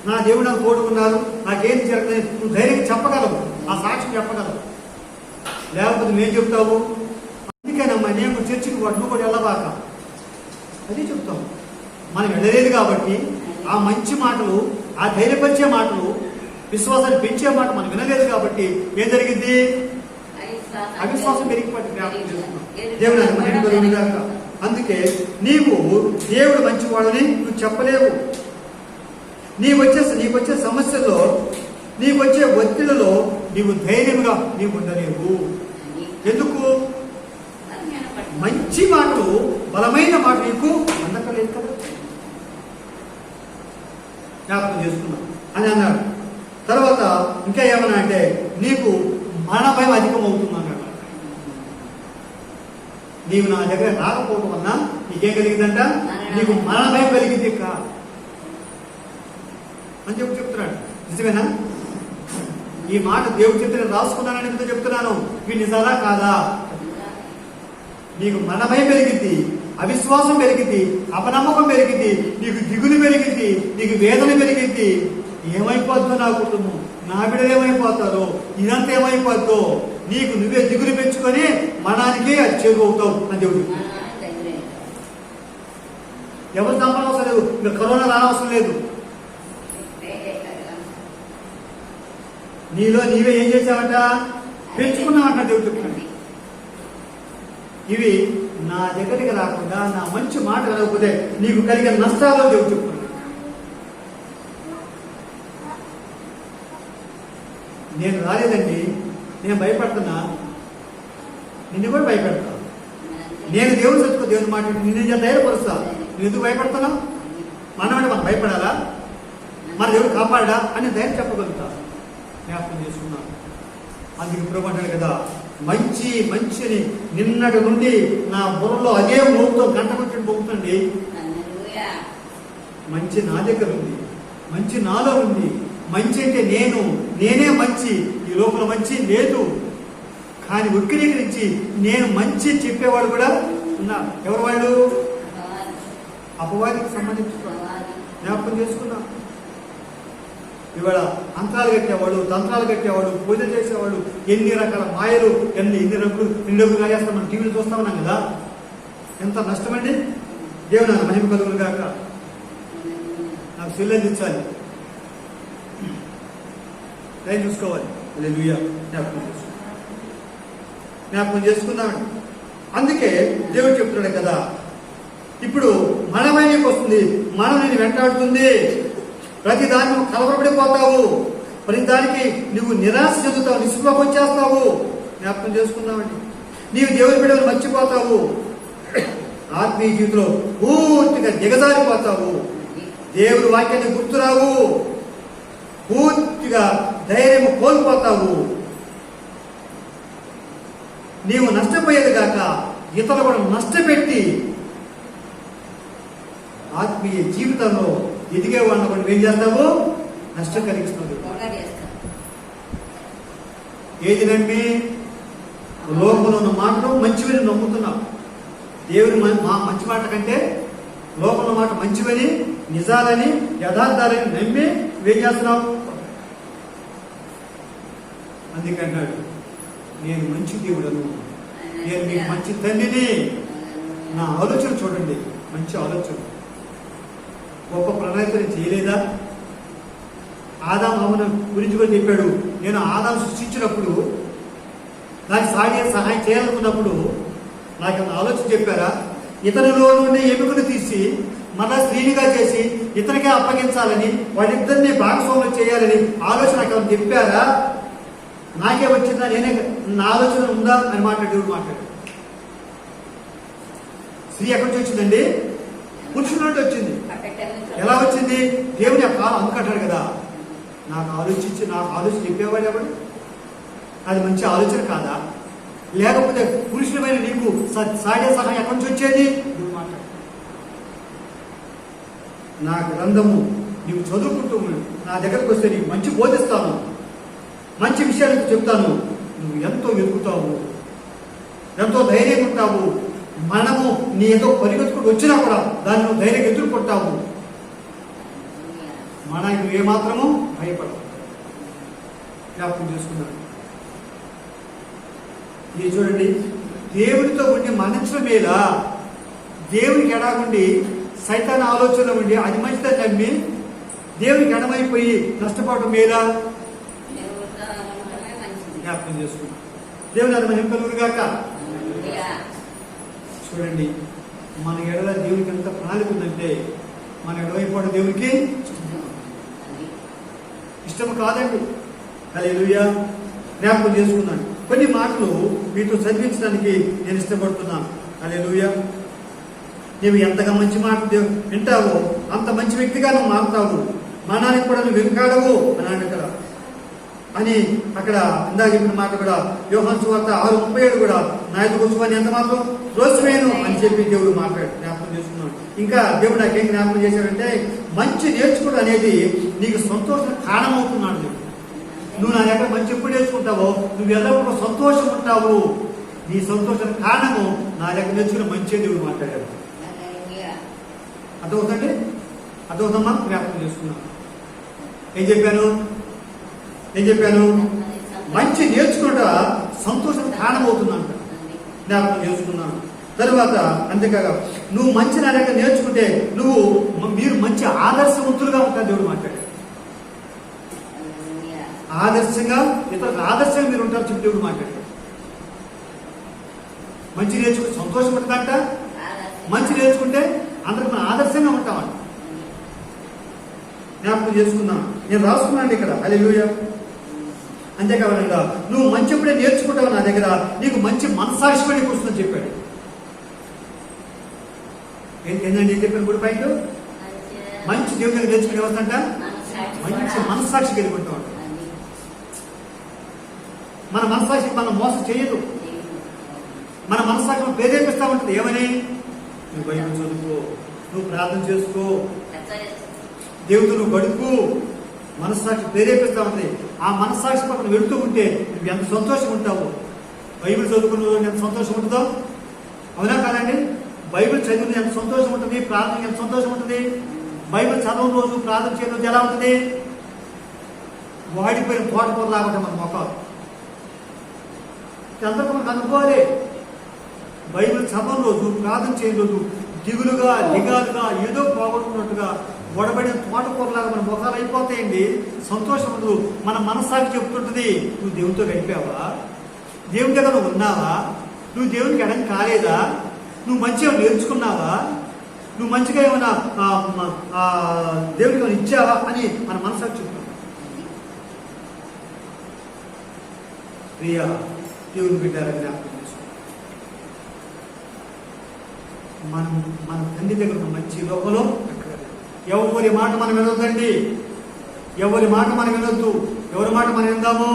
నా దేవుడు నాకు తోడుకున్నారు, నాకేం జరగలేదు, నువ్వు ధైర్యం చెప్పగలవు, ఆ సాక్ష్యం చెప్పగలవు. లేకపోతే నేను చెప్తావు. అందుకేనమ్మా నేను చర్చికి నువ్వు కూడా వెళ్ళబాక అది చెప్తాం. మనం వెళ్ళలేదు కాబట్టి ఆ మంచి మాటలు, ఆ ధైర్యపరిచే మాటలు, విశ్వాసాన్ని పెంచే మాట మనం వినలేదు కాబట్టి ఏం జరిగింది? అవిశ్వాసం పెరిగిపోతుంది. దేవుడు. అందుకే నీవు దేవుడు మంచివాడని నువ్వు చెప్పలేవు. నీకు వచ్చే సమస్యల్లో, నీకు వచ్చే ఒత్తిడిలో నీవు ధైర్యంగా నీవు ఉండలేవు. ఎందుకు? మంచి మాటలు, బలమైన మాట నీకు అందకలేదు కదా. జ్ఞాపకం చేసుకున్నాం అని అన్నాడు. తర్వాత ఇంకా ఏమన్నా అంటే నీకు మరణ భయం అధికం అవుతుంది అన్నాడు. నీవు నా దగ్గర రాకపోవడం వల్ల నీకేం కలిగిందంట? నీకు మరణ భయం కలిగింది అని చెప్తున్నాడు. నిజమేనా? ఈ మాట దేవుడు చెప్తే నేను రాసుకున్నానని ఎంతో చెప్తున్నాను. ఇవి నిజాలా కాదా? నీకు మరణ భయం పెరిగింది, అవిశ్వాసం పెరిగింది, అపనమ్మకం పెరిగింది, నీకు దిగులు పెరిగింది, నీకు వేదన పెరిగింది. ఏమైపోద్దో నా కుటుంబం, నా బిడ్డలు ఏమైపోతారో, ఇదంతా ఏమైపోద్దో, నీకు నువ్వే దిగులు పెంచుకొని మనానికే అది చేరువు అవుతావు అని దేవుడు. ఎవరు చంపనవసరం లేదు, ఇంకా కరోనా రానవసరం లేదు. నీలో నీవే ఏం చేసావంట? పెంచుకున్నావంట దేవుడు చెప్తున్నాడు. ఇవి నా దగ్గరికి రాకుండా, నా మంచి మాట వినకపోతే నీకు కలిగే నష్టాలు దేవుడు చెప్తున్నాడు. నేను రాలేదండి, నేను భయపడుతున్నా, నిన్ను కూడా భయపెడతా. నేను దేవుడు చదువుకో, దేవుని మాట నిన్ను ధైర్యపరుస్తా. నువ్వు ఎందుకు భయపడుతున్నావు? మనం భయపడాలా? మన దేవుడు కాపాడా అని ధైర్యం చెప్పగలుగుతా. జ్ఞాపకం చేసుకున్నాను. అందుకే ప్రభు అంటాడు కదా, మంచి మంచిని నిన్నటి నుండి నా బుర్రలో అదే మోగుతో గంట కొట్టి పోతుందండి. మంచి నా దగ్గర ఉంది, మంచి నాలో ఉంది. మంచి అంటే నేనే మంచి. ఈ లోపల మంచి లేదు. కానీ వక్రీకరించి నేను మంచి చెప్పేవాడు కూడా ఉన్నారు. ఎవరు వాళ్ళు? అపవాదికి సంబంధించిన జ్ఞాపకం చేసుకున్నా. ఇవాళ అంతరాలు కట్టేవాడు, తంత్రాలు కట్టేవాడు, పూజ చేసేవాడు, ఎన్ని రకాల మాయలు, ఎన్ని రంగులు రాజేస్తాం. మనం టీవీలు చూస్తా ఉన్నాం కదా. ఎంత నష్టమండి. దేవుడు మహిమ కలుగులు కాక. నాకు చెల్లెందించాలి, టైం చూసుకోవాలి. హల్లెలూయా. జ్ఞాపకం చేసుకున్నామండి. అందుకే దేవుడు చెప్తున్నాడు కదా, ఇప్పుడు మనమైనకి వస్తుంది, మనం నేను వెంటాడుతుంది. ప్రతి దాన్ని నువ్వు కలవరపడిపోతావు, ప్రతి దానికి నువ్వు నిరాశ చెందుతావు, నిస్పృహకు వచ్చేస్తావు. జ్ఞాపకం చేసుకున్నామండి. నీవు దేవుని బిడ్డలు మర్చిపోతావు, ఆత్మీయ జీవితంలో పూర్తిగా దిగజారిపోతావు, దేవుడి వాక్యాన్ని గుర్తురావు, పూర్తిగా ధైర్యం కోల్పోతావు. నీవు నష్టపోయేది కాక ఇతరులు కూడా నష్టపెట్టి ఆత్మీయ జీవితంలో ఎదిగే వాళ్ళని కూడా ఏం చేస్తావు? నష్టం కలిగిస్తుంది. ఏది నమ్మి లోకంలో ఉన్న మాటలు మంచివని నమ్ముతున్నావు. దేవుని మంచి మాట కంటే లోకంలో మాట మంచివని, నిజాలని, యథార్థాలని నమ్మి ఏం చేస్తున్నావు? అందుకన్నాడు, నేను మంచి దేవుడను, నేను మీకు మంచి తండ్రిని. నా ఆలోచన చూడండి, మంచి ఆలోచన. గొప్ప ప్రణాళికలు చేయలేదా? ఆదాం అమ్మను గురించి కూడా చెప్పాడు. నేను ఆదాం సృష్టించినప్పుడు నాకు సహాయం చేయాలనుకున్నప్పుడు నాకు ఆలోచన చెప్పారా? ఇతరులో నుండి ఎముకను తీసి మళ్ళా స్త్రీనిగా చేసి ఇతనికే అప్పగించాలని, వాళ్ళిద్దరినీ భాగస్వాములు చేయాలని ఆలోచన నాకు చెప్పారా? నాకే వచ్చిందా? నా ఆలోచన ఉందా అని మాట్లాడు. స్త్రీ ఎక్కడి నుంచి వచ్చిందండి? పురుషుల నుండి వచ్చింది. ఎలా వచ్చింది? దేవుని యొక్క అందుకంటాడు కదా, నాకు ఆలోచన చెప్పేవాడు ఎవడు? అది మంచి ఆలోచన కాదా? లేకపోతే పురుషులమైన నీకు సహాయం ఎక్కడి నుంచి వచ్చేది? నువ్వు మాట్లాడు. నా గ్రంథము నీవు చదువుకుంటూ నా దగ్గరకు వస్తే నీకు మంచి బోధిస్తాను, మంచి విషయాలు చెప్తాను. నువ్వు ఎంతో వెతుకుతావు, ఎంతో ధైర్యం ఉంటావు. మనము నీ ఏదో పరిగెత్తుకుంటూ వచ్చినా కూడా దాన్ని నువ్వు ధైర్యం ఎదుర్కొంటావు. నువ్వు ఏమాత్రము భయపడవు. జ్ఞాపకం చేసుకున్నాను. ఇది చూడండి, దేవుడితో ఉండి మరణించడం మేలా, దేవునికి ఎడాగుండి సైతాన్ ఆలోచనలో ఉండి అది మంచిదని నమ్మి దేవునికి ఎడమైపోయి నష్టపోవడం మేలా? జ్ఞాపకం చేసుకున్నాం. దేవుని అది మహిమ కలుగుగాక. చూడండి, మన ఎడల దేవునికి ఎంత ప్రణాళిక ఉందంటే మన ఎడవైపోవడం దేవునికి ఇష్టం కాదండి. హల్లెలూయా. జ్ఞాపకం చేసుకున్నాను. కొన్ని మాటలు మీతో చదివించడానికి నేను ఇష్టపడుతున్నాను. హల్లెలూయా. నీవు ఎంతగా మంచి మాట వింటావో అంత మంచి వ్యక్తిగా నువ్వు మారుతావు. మరణానికి కూడా నువ్వు వెనుకాడవు అని కదా అని అక్కడ ఇందాక చెప్పిన మాట కూడా యోహాను సువార్త 6:37 కూడా నా యొక్క ఉత్సవాన్ని ఎంత మాత్రం రోషమేను అని చెప్పి దేవుడు జ్ఞాపకం చేసుకున్నాడు. ఇంకా దేవుడు నాకేం జ్ఞాపకం చేశాడంటే, మంచి నేర్చుకోవడం అనేది నీకు సంతోషం కారణమవుతున్నాడు. దేవుడు, నువ్వు నా దగ్గర మంచి ఎప్పుడు నేర్చుకుంటావో నువ్వు ఎల్లప్పుడూ సంతోషం ఉంటావు. నీ సంతోషం కారణము నా దగ్గర నేర్చుకున్న మంచి దేవుడు మాట్లాడాడు. అర్థమవుతండి? అర్థమవుతామా? జ్ఞాపకం చేసుకున్నాను. ఏం చెప్పాను? మంచి నేర్చుకుంటా సంతోషం కారణమవుతుందంట. జ్ఞాపకం చేసుకున్నాను. తరువాత అంతేకాక నువ్వు మంచి నా దగ్గర నేర్చుకుంటే మీరు మంచి ఆదర్శవంతులుగా ఉంటారు. దేవుడు మాట్లాడాడు. ఆదర్శంగా ఇతరులకు ఆదర్శంగా మీరు ఉంటారు చెప్పి దేవుడు మాట్లాడాడు. మంచి నేర్చుకుంటే సంతోషం ఉంటుందంట. మంచి నేర్చుకుంటే అందరికి మనం ఆదర్శంగా ఉంటామంట. జ్ఞాపకం చేసుకున్నాను. నేను రాసుకున్నాను ఇక్కడ. హల్లెలూయా. అంతేకాకుండా నువ్వు మంచి ఎప్పుడే నేర్చుకుంటావు నా దగ్గర, నీకు మంచి మనసాక్షి పడి కూర్చుందని చెప్పాడు. ఏంటండి ఏం చెప్పాను? గుడి పైకి మంచి దేవుని దగ్గర నేర్చుకునే వస్తుంట మంచి మనస్సాక్షి కలిగి ఉంటాం. మన మనస్సాక్షి మనం మోసం చేయదు. మన మనస్సాక్షి ప్రేరేపిస్తూ ఉంటుంది. ఏమని? నువ్వు బైబిల్ చదువుకో, నువ్వు ప్రార్థన చేసుకో, దేవుడు నువ్వు గడుపు. మనస్సాక్షి ప్రేరేపిస్తూ ఉంటుంది. ఆ మనస్సాక్షి పక్కన వెళుతూ ఉంటే నువ్వు ఎంత సంతోషంగా ఉంటావు. బైబిల్ చదువుకున్న రోజు ఎంత సంతోషం ఉంటుందో, అవునా కాదండి? బైబిల్ చదివిన ఎంత సంతోషం ఉంటుంది, ప్రార్థన ఎంత సంతోషం ఉంటుంది. బైబిల్ చదవని రోజు, ప్రార్థన చేయడం రోజు ఎలా ఉంటుంది? వాడిపోయిన తోటకూర లాగా మన మొక్కలు ఎంతకు మనకు అనుకోవాలి. బైబిల్ చదవని రోజు, ప్రార్థన చేయని రోజు దిగులుగా దిగాలుగా ఏదో పోగొట్టుకున్నట్టుగా వడబడిన తోటకూరలాగా మన ముఖాలు అయిపోతాయండి. సంతోషం ఉండదు. మన మనస్సాక్షి చెప్తుంటుంది, నువ్వు దేవునితో గడిపావా? దేవుని దగ్గర నువ్వు ఉన్నావా? నువ్వు దేవునికి ఎడం కాలేదా? నువ్వు మంచిగా నేర్చుకున్నావా? నువ్వు మంచిగా ఏమైనా దేవునికి ఏమైనా ఇచ్చావా అని మన మనస్సాక్షి చెప్తుంది. ప్రియా దేవుని బిడ్డారా, జ్ఞాపకం మనం మన తండ్రి దగ్గర ఉన్న మంచి లోకంలో ఎవరి మాట మనం వినొద్దండి. ఎవరి మాట మనం వినొద్దు. ఎవరి మాట మనం విందాము?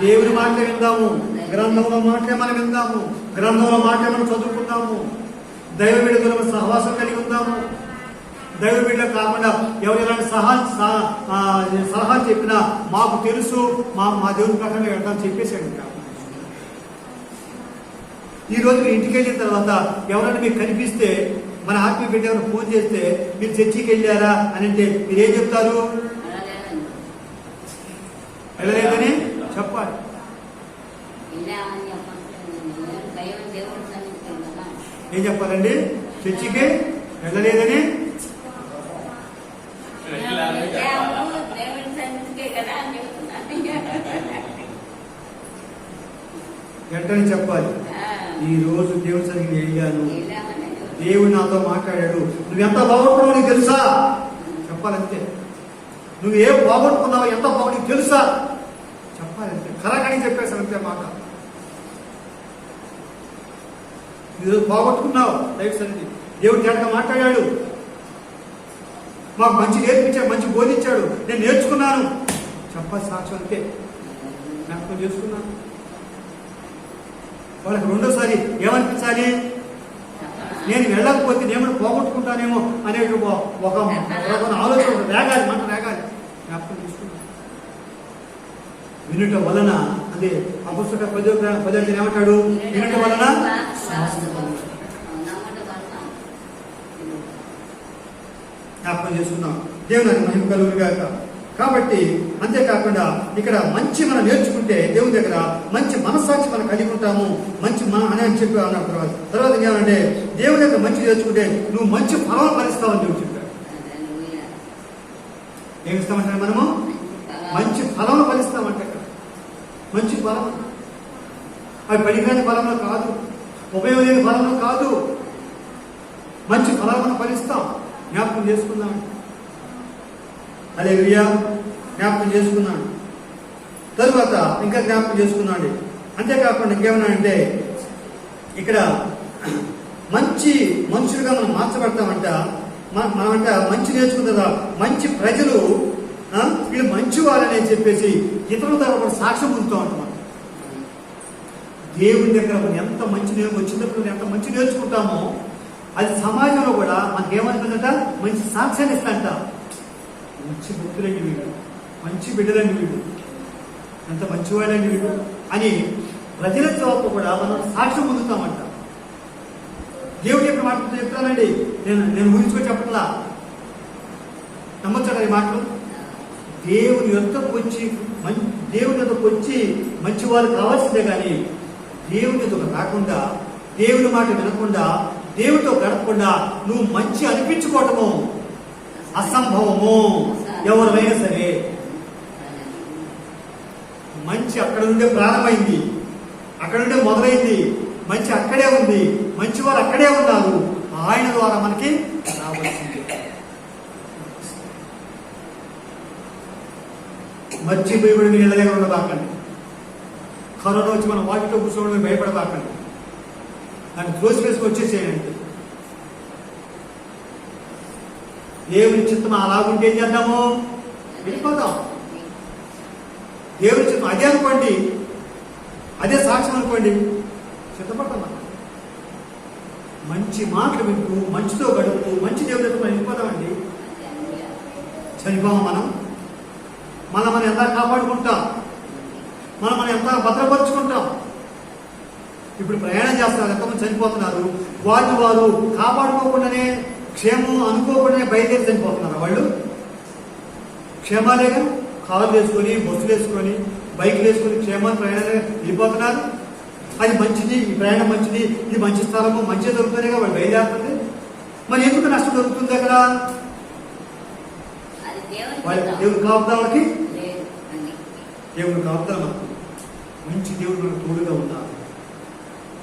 దేవుని మాటలే విందాము. గ్రంథంలో మాటలే మనం విందాము. గ్రంథంలో మాటలే మనం చదువుకుందాము. దైవ బిడ్డతో సహవాసం కలిగి ఉందాము. దైవ బిడ్డ కాకుండా ఎవరు ఎలాంటి సలహా చెప్పినా మాకు తెలుసు, మా దేవుని ప్రకారం వెళ్తామని చెప్పేసాడు. ఈ రోజు మీరు ఇంటికి వెళ్ళిన తర్వాత ఎవరైనా మీకు కనిపిస్తే, మన ఆత్మీయ బిడ్డ ఎవరైనా ఫోన్ చేస్తే మీరు చర్చికి వెళ్ళారా అని అంటే మీరేం చెప్తారు? వెళ్ళలేదని చెప్పాలి. ఏం చెప్పాలండి? చర్చికి వెళ్ళలేదని వెంటనే చెప్పాలి. ఈ రోజు దేవుని సన్నిధికి వెళ్ళాను, దేవుడు నాతో మాట్లాడాడు, నువ్వు ఎంత బాగుంటున్నావు నీకు తెలుసా? చెప్పాలంతే. నువ్వు ఏం బాగొట్టుకున్నావు, ఎంత బాగు నీకు తెలుసా? చెప్పాలంతే. కరాకని చెప్పేసాను అంతే మాట. నువ్వు బాగొట్టుకున్నావు, దైవ సన్నిధి దేవుడు తేటగా మాట్లాడాడు, మాకు మంచి నేర్పించాడు, మంచి బోధించాడు, నేను నేర్చుకున్నాను. చెప్పాలి సాక్ష్యం అంతే. జ్ఞాపకం చేసుకున్నాను. వాళ్ళకి రెండోసారి ఏమనిపించాలి? నేను వెళ్ళకపోతే నేను పోగొట్టుకుంటానేమో అనే ఒక ఆలోచన రేగాలి, మంట రేగాలి. జ్ఞాపకం చేసుకున్నాను. వినుట వలన, అదే అపుస్తక 10 ఏమంటాడు? వినుట వలన జ్ఞాపకం చేసుకున్నాం. దేవుని మహిమ కలుగుగాక. కాబట్టి అంతేకాకుండా ఇక్కడ మంచి మనం నేర్చుకుంటే దేవుని దగ్గర మంచి మనస్సాక్షి మనం కలిగి ఉంటాము. మంచి అని చెప్పి అన్న తర్వాత ఏమంటే దేవుని దగ్గర మంచి నేర్చుకుంటే నువ్వు మంచి ఫలం ఫలిస్తావని చెప్పి చెప్పాడు. ఏమిస్తామంటే మనము మంచి ఫలం ఫలిస్తామంటే, మంచి ఫలం అవి పనికిరాని ఫలంలో కాదు, ఉపయోగం లేని ఫలంలో కాదు, మంచి ఫలాలు మనం ఫలిస్తాం. జ్ఞాపకం చేసుకుందాం. హల్లెలూయా. జ్ఞాపకం చేసుకున్నాడు. తరువాత ఇంకా జ్ఞాపకం చేసుకున్నాడు. అంతేకాకుండా ఇంకేమన్నా అంటే ఇక్కడ మంచి మనుషులుగా మనం మార్చబడతామంట. మనమంట మంచి నేర్చుకుంటుందా, మంచి ప్రజలు వీళ్ళు మంచి వాళ్ళని చెప్పేసి ఇతరుల ద్వారా కూడా సాక్ష్యం పొందుతాం అంట. మనం దేవుని దగ్గర మనం ఎంత మంచి వచ్చినప్పుడు ఎంత మంచి నేర్చుకుంటామో అది సమాజంలో కూడా మనకి ఏమనుకుందంట, మంచి సాక్ష్యాన్ని ఇస్తాంట. మంచి భక్తులండి వీడు, మంచి బిడ్డలండి వీడు, ఎంత మంచివాళ్ళండి వీడు అని ప్రజల చోట కూడా మనం సాక్ష్యం పొందుతామంట. దేవుడు చెప్పిన మాటలు చెప్తానండి, నేను ఊహించుకొని చెప్పట్లా, నమ్మొచ్చా ఈ మాటలు? దేవుని యొద్దకు వచ్చి మంచివారు కావాల్సిందే కానీ దేవుని యొద్దకు రాకుండా, దేవుని మాట వినకుండా, దేవుడితో గడపకుండా నువ్వు మంచి అనిపించుకోవటము అసంభవము. ఎవరైనా సరే మంచి అక్కడ నుండే ప్రారంభమైంది, అక్కడ నుండే మొదలైంది. మంచి అక్కడే ఉంది, మంచి వారు అక్కడే ఉన్నారు. ఆయన ద్వారా మనకి రావాల్సింది. మర్చిపోయి మీరు ఇళ్ళ ఉండబాకండి. కరోనా వచ్చి మనం వాటితో కూర్చోవడం భయపడబాకండి. దాన్ని దోసి వేసుకు వచ్చేసేయండి. దేవుని చిత్తం అలాగుంటే ఏం చేద్దాము? వెళ్ళిపోతాం. దేవుడి చిత్తం అదే అనుకోండి, అదే సాక్ష్యం అనుకోండి, సిద్ధపడతాం. మంచి మాటలు వింటూ మంచితో గడుపుతూ మంచి దేవుడితో మనం వెళ్ళిపోతామండి. చనిపోము. మనం ఎంత కాపాడుకుంటాం, మనం ఎంత భద్రపరుచుకుంటాం. ఇప్పుడు ప్రయాణం చేస్తున్నారు, ఎంతమంది చనిపోతున్నారు. వారు కాపాడుకోకుండానే క్షేమం అనుకోకుండానే బయలుదేరి చనిపోతున్నారు. వాళ్ళు క్షేమాలేగా కార్లు వేసుకొని, బస్సులు వేసుకొని, బైక్లు వేసుకొని క్షేమాన్ని ప్రయాణం వెళ్ళిపోతున్నారు. అది మంచిది, ఈ ప్రయాణం మంచిది, ఇది మంచి స్థలము, మంచి దొరుకుతుందిగా వాళ్ళు బయలుదేరుతుంది. మరి ఎందుకు నష్టం దొరుకుతుంది అక్కడ? దేవుడు కాపుదా, వాళ్ళకి దేవుడు కాపుదా. మంచి దేవుడు మనకు తోడుగా ఉన్నారు.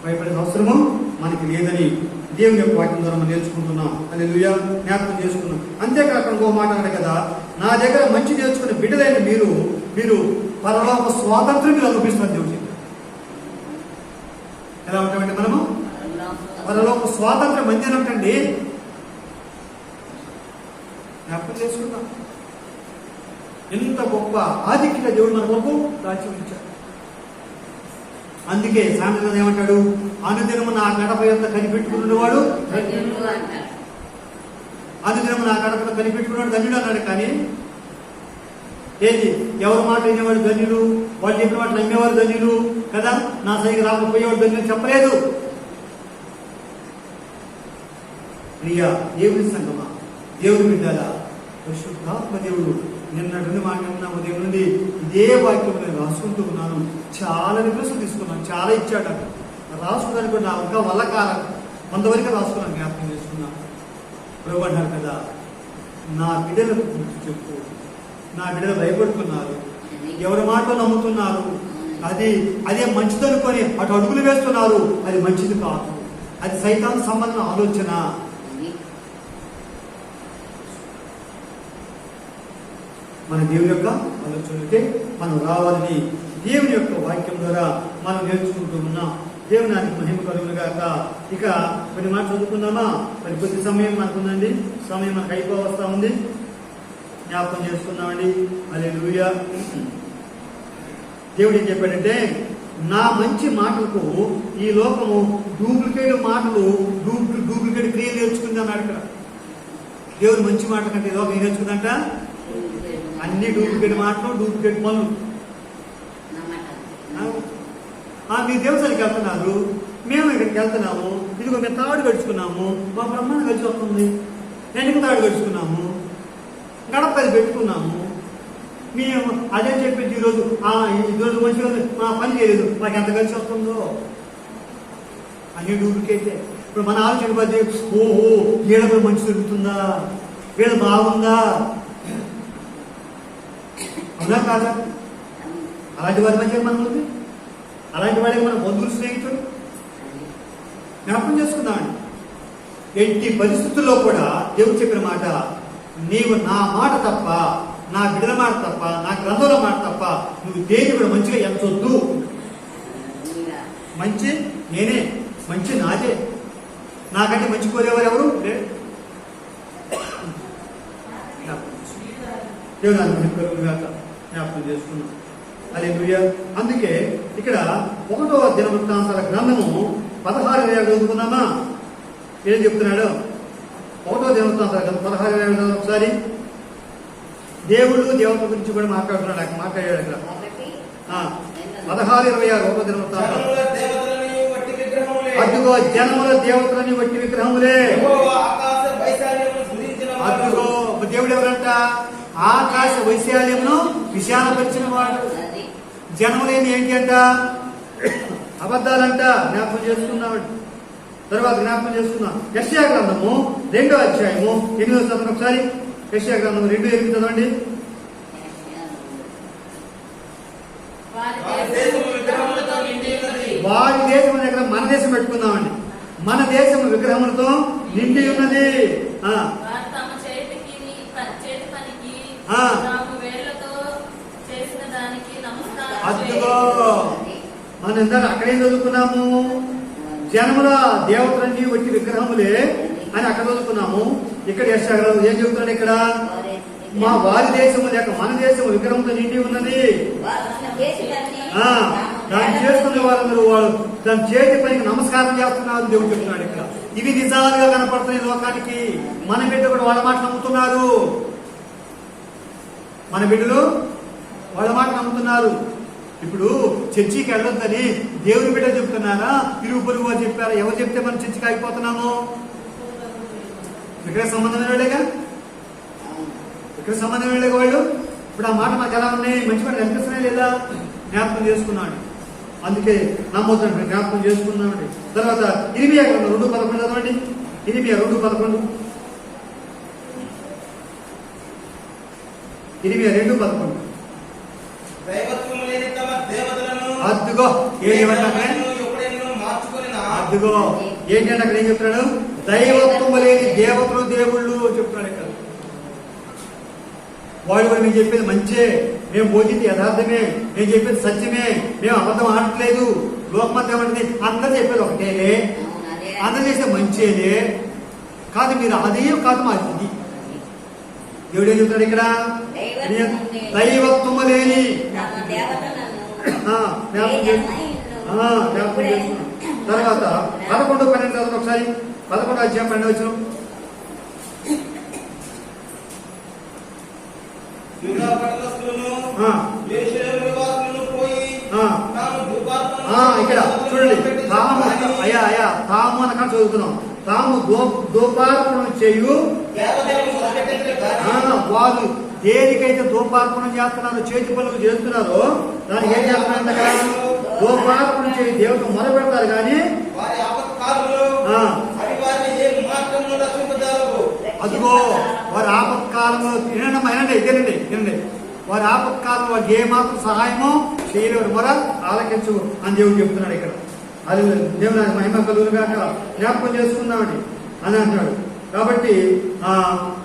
భయపడే అవసరము మనకి లేదని దేవుని యొక్క వాక్యం ద్వారా మనం నేర్చుకుంటున్నాం. హల్లెలూయా, జ్ఞాపకం చేసుకున్నాం. అంతేకాకుండా ఇంకో మాట అన్నాడు కదా, నా దగ్గర మంచి నేర్చుకునే బిడ్డలైన మీరు పరలోక స్వాతంత్రం మీరు అనుభవిస్తారు. దేవుడు చెప్పారు. ఎలా ఉంటామంటే మనము పరలోక స్వాతంత్రం మంచి ఏమంటండి, జ్ఞాపకం చేసుకుందాం. ఎంత గొప్ప ఆధిక్యత దేవుడు మన కొరకు రాజ్యం ఇచ్చాడు. అందుకే సామెతలు ఏమంటాడు, అనుదినము నా గడప యొక్క కనిపెట్టుకున్నవాడు, అనుదినము నా గడప కనిపెట్టుకున్నాడు ధన్యుడు అన్నాడు. కానీ ఏది, ఎవరి మాట వినేవాడు ధన్యులు, వాళ్ళు చెప్పిన మాట నమ్మేవారు ధన్యులు కదా, నా సైకి రాకపోయేవాడు ధన్యులు చెప్పలేదు. ప్రియా దేవుడి సంగమా, దేవుడి బిడ్డలా, పరిశుద్ధాత్మ దేవుడు నిన్నటి మాట విన్నాము. దేవుడి నుండి ఇదే వాక్యం నేను రాసుకుంటూ ఉన్నాను. చాలా రిక్వెస్ట్లు తీసుకున్నాను, చాలా ఇచ్చాడు. రాసుకున్నాను కూడా నా ఇంకా వల్ల కాలం కొంతవరకు రాసుకున్నాను, జ్ఞాపకం చేసుకున్నాను. ప్రభు అన్నారు కదా, నా బిడ్డలకు గురించి చెప్పు, నా బిడ్డలు భయపడుతున్నారు, ఎవరి మాట నమ్ముతున్నారు, అదే మంచిదనుకొని అటు అడుగులు వేస్తున్నారు, అది మంచిది కాదు, అది సైతాన్ సంబంధం ఆలోచన. మన దేవుని యొక్క ఆలోచనలకే మనం రావాలని దేవుని యొక్క వాక్యం ద్వారా మనం నేర్చుకుంటూ ఉన్నాం. దేవునానికి మహిమ కలుగునుగాక. ఇక కొన్ని మాట చదువుకుందామా? మరి కొద్ది సమయం మనకుందండి, సమయం మనకు అయిపోవస్తా ఉంది, జ్ఞాపకం చేసుకుందామండి. హల్లెలూయా. దేవుడు ఏం చెప్పాడంటే, నా మంచి మాటలకు ఈ లోకము డూప్లికేట్ మాటలు, డూప్లికేట్ క్రియలు నేర్చుకుంది అన్నాడు. ఇక్కడ దేవుడు మంచి మాట కంటే ఈ లోకం ఏం నేర్చుకుందంట? అన్ని డూప్లికేట్ మాటలు, డూప్లికేట్ పనులు. మీరు దేవస్థానికి వెళ్తున్నారు, మేము ఇక్కడికి వెళ్తున్నాము, ఇదిగో మేము తాడు గడుచుకున్నాము, మా బ్రహ్మాండం కలిసి వస్తుంది, వెనక తాడు గడుచుకున్నాము, గడపది పెట్టుకున్నాము, మేము అదే చెప్పేసి ఈరోజు మంచిగా మా పని చేయలేదు, మాకు ఎంత కలిసి వస్తుందో. అన్ని డూప్లికేటే. ఇప్పుడు మన ఆలోచన పది, ఓహో వీళ్ళ మంచి దొరుకుతుందా, వీళ్ళ బాగుందా, అవునా కాదా? అలాంటి వారి మధ్య మనం ఉంది, అలాంటి వాడికి మన బంధువులు, స్నేహితులు. జ్ఞాపకం చేసుకుందామండి. ఎట్టి పరిస్థితుల్లో కూడా దేవుడు చెప్పిన మాట, నీవు నా మాట తప్ప, నా బిడ్డల మాట తప్ప, నా గ్రంథంలో మాట తప్ప నువ్వు దేని కూడా మంచిగా ఎంచొద్దు. మంచి నేనే, మంచి నాదే, నాకంటే మంచి కోరేవారు ఎవరు లేదు. జ్ఞాపకం చేసుకున్నాం. హల్లెలూయా. అందుకే ఇక్కడ 1వ దినవృత్తాంతాల గ్రంథము 16 చదువుకుందామా? ఏం చెప్తున్నాడు? 1వ దినవృత్తాంతాల గ్రంథం 16 ఒకసారి. దేవుడు దేవత గురించి కూడా మాట్లాడుతున్నాడు, అక్కడ మాట్లాడాడు. అక్కడ 16:26 1వ దినవృత్తాంతం. అదిగో జనముల దేవతలని వట్టి విగ్రహములే. అదిగో దేవుడు ఎవరంట? ఆకాశ వైశాల్యమును విశాలపరిచిన వాడు. జనములేని ఏంటి అంట? అబద్ధాలంట. జ్ఞాపకం చేసుకున్నాడు. తర్వాత జ్ఞాపకం చేసుకున్నాం. యెషయా గ్రంథము 2వ అధ్యాయము 8వ వచనం ఒకసారి. యెషయా గ్రంథము 2:8 చదవండి. వారి దేశం దగ్గర మన దేశం పెట్టుకుందామండి. మన దేశం విగ్రహములతో నిండి ఉన్నది. అదిగో మనం ఇందాక అక్కడేం చదువుకున్నాము? జనముల దేవతలన్నీ వచ్చి విగ్రహములే అని అక్కడ చదువుకున్నాము. ఇక్కడ యెషయా ఏం చెబుతున్నాడు? ఇక్కడ మా వారి దేశము లేక మన దేశము విగ్రహంతో నిండి ఉన్నది. దాన్ని చేసుకునే వారందరూ వాళ్ళు దాని చేతి పైకి నమస్కారం చేస్తున్నారు దేవుడు చెప్తున్నాడు ఇక్కడ. ఇవి నిజాలుగా కనపడుతున్నాయి లోకానికి. మన బిడ్డ కూడా వాళ్ళ మాట నమ్ముతున్నారు. మన బిడ్డలు వాళ్ళ మాట నమ్ముతున్నారు. ఇప్పుడు చర్చికి వెళ్ళొద్దని దేవుని బిడ్డ చెప్తున్నారా, ఇరుగు పొరుగు వారు చెప్పారా? ఎవరు చెప్తే మనం చర్చికి ఆగిపోతున్నాము? ఇక్కడ సంబంధం వెళ్ళేగా, ఇక్కడ సంబంధం వెళ్ళేగా వాళ్ళు. ఇప్పుడు ఆ మాట మాకు ఎలా ఉన్నాయి? మంచి మాట అనిపిస్తున్నాయి లేదా? జ్ఞాపకం చేసుకున్నాడు. అందుకే నమ్మొద్దండి, జ్ఞాపకం చేసుకున్నామండి. తర్వాత ఇరిమియా 2:11 చదవండి. ఇరిమియా 2:11. ఇరిమియా 2:11. అద్దుగో అద్దుగో ఏంటంటే అక్కడ ఏం చెప్తున్నాడు? దైవత్వము లేని దేవతలు దేవుళ్ళు చెప్తున్నాడు ఇక్కడ. వాళ్ళు కూడా మేము చెప్పేది మంచే, మేము బోధింది యథార్థమే, మేము చెప్పేది సత్యమే, మేము అబద్ధం ఆడట్లేదు. లోకమంతా ఏమంటుంది? అందరూ చెప్పేది ఒకటేలే, అందరూ చేసే మంచేలే కాదు, మీరు అదే కాదు మాది ఇది. దేవుడు ఏం చెప్తాడు ఇక్కడ? దైవత్వము లేని తర్వాత 11:12 ఒకసారి. 11 అధ్యాయం 12 వచ్చిన ఇక్కడ చూడండి. తాము అనక చదువుతున్నాం. తాము దూపార్పణం చేయు వారు దేనికైతే దూపార్పణం చేస్తున్నారో, చేతి పనులు చేస్తున్నారో దానికి ఏం చేస్తున్నారు? దూపార్పణం చేయి దేవత మొదలుపెడతారు కానీ అదిగో వారి ఆపత్కాలంలో వినండి. వారి ఆపత్కాలంలో వారికి ఏ మాత్రం సహాయమో చేయలేరు, మొర ఆలకించు అని దేవుడు చెప్తున్నాడు ఇక్కడ. అది దేవుడు మహిమ కలుగుగాక జ్ఞాపకం చేసుకుందామండి అని అంటాడు. కాబట్టి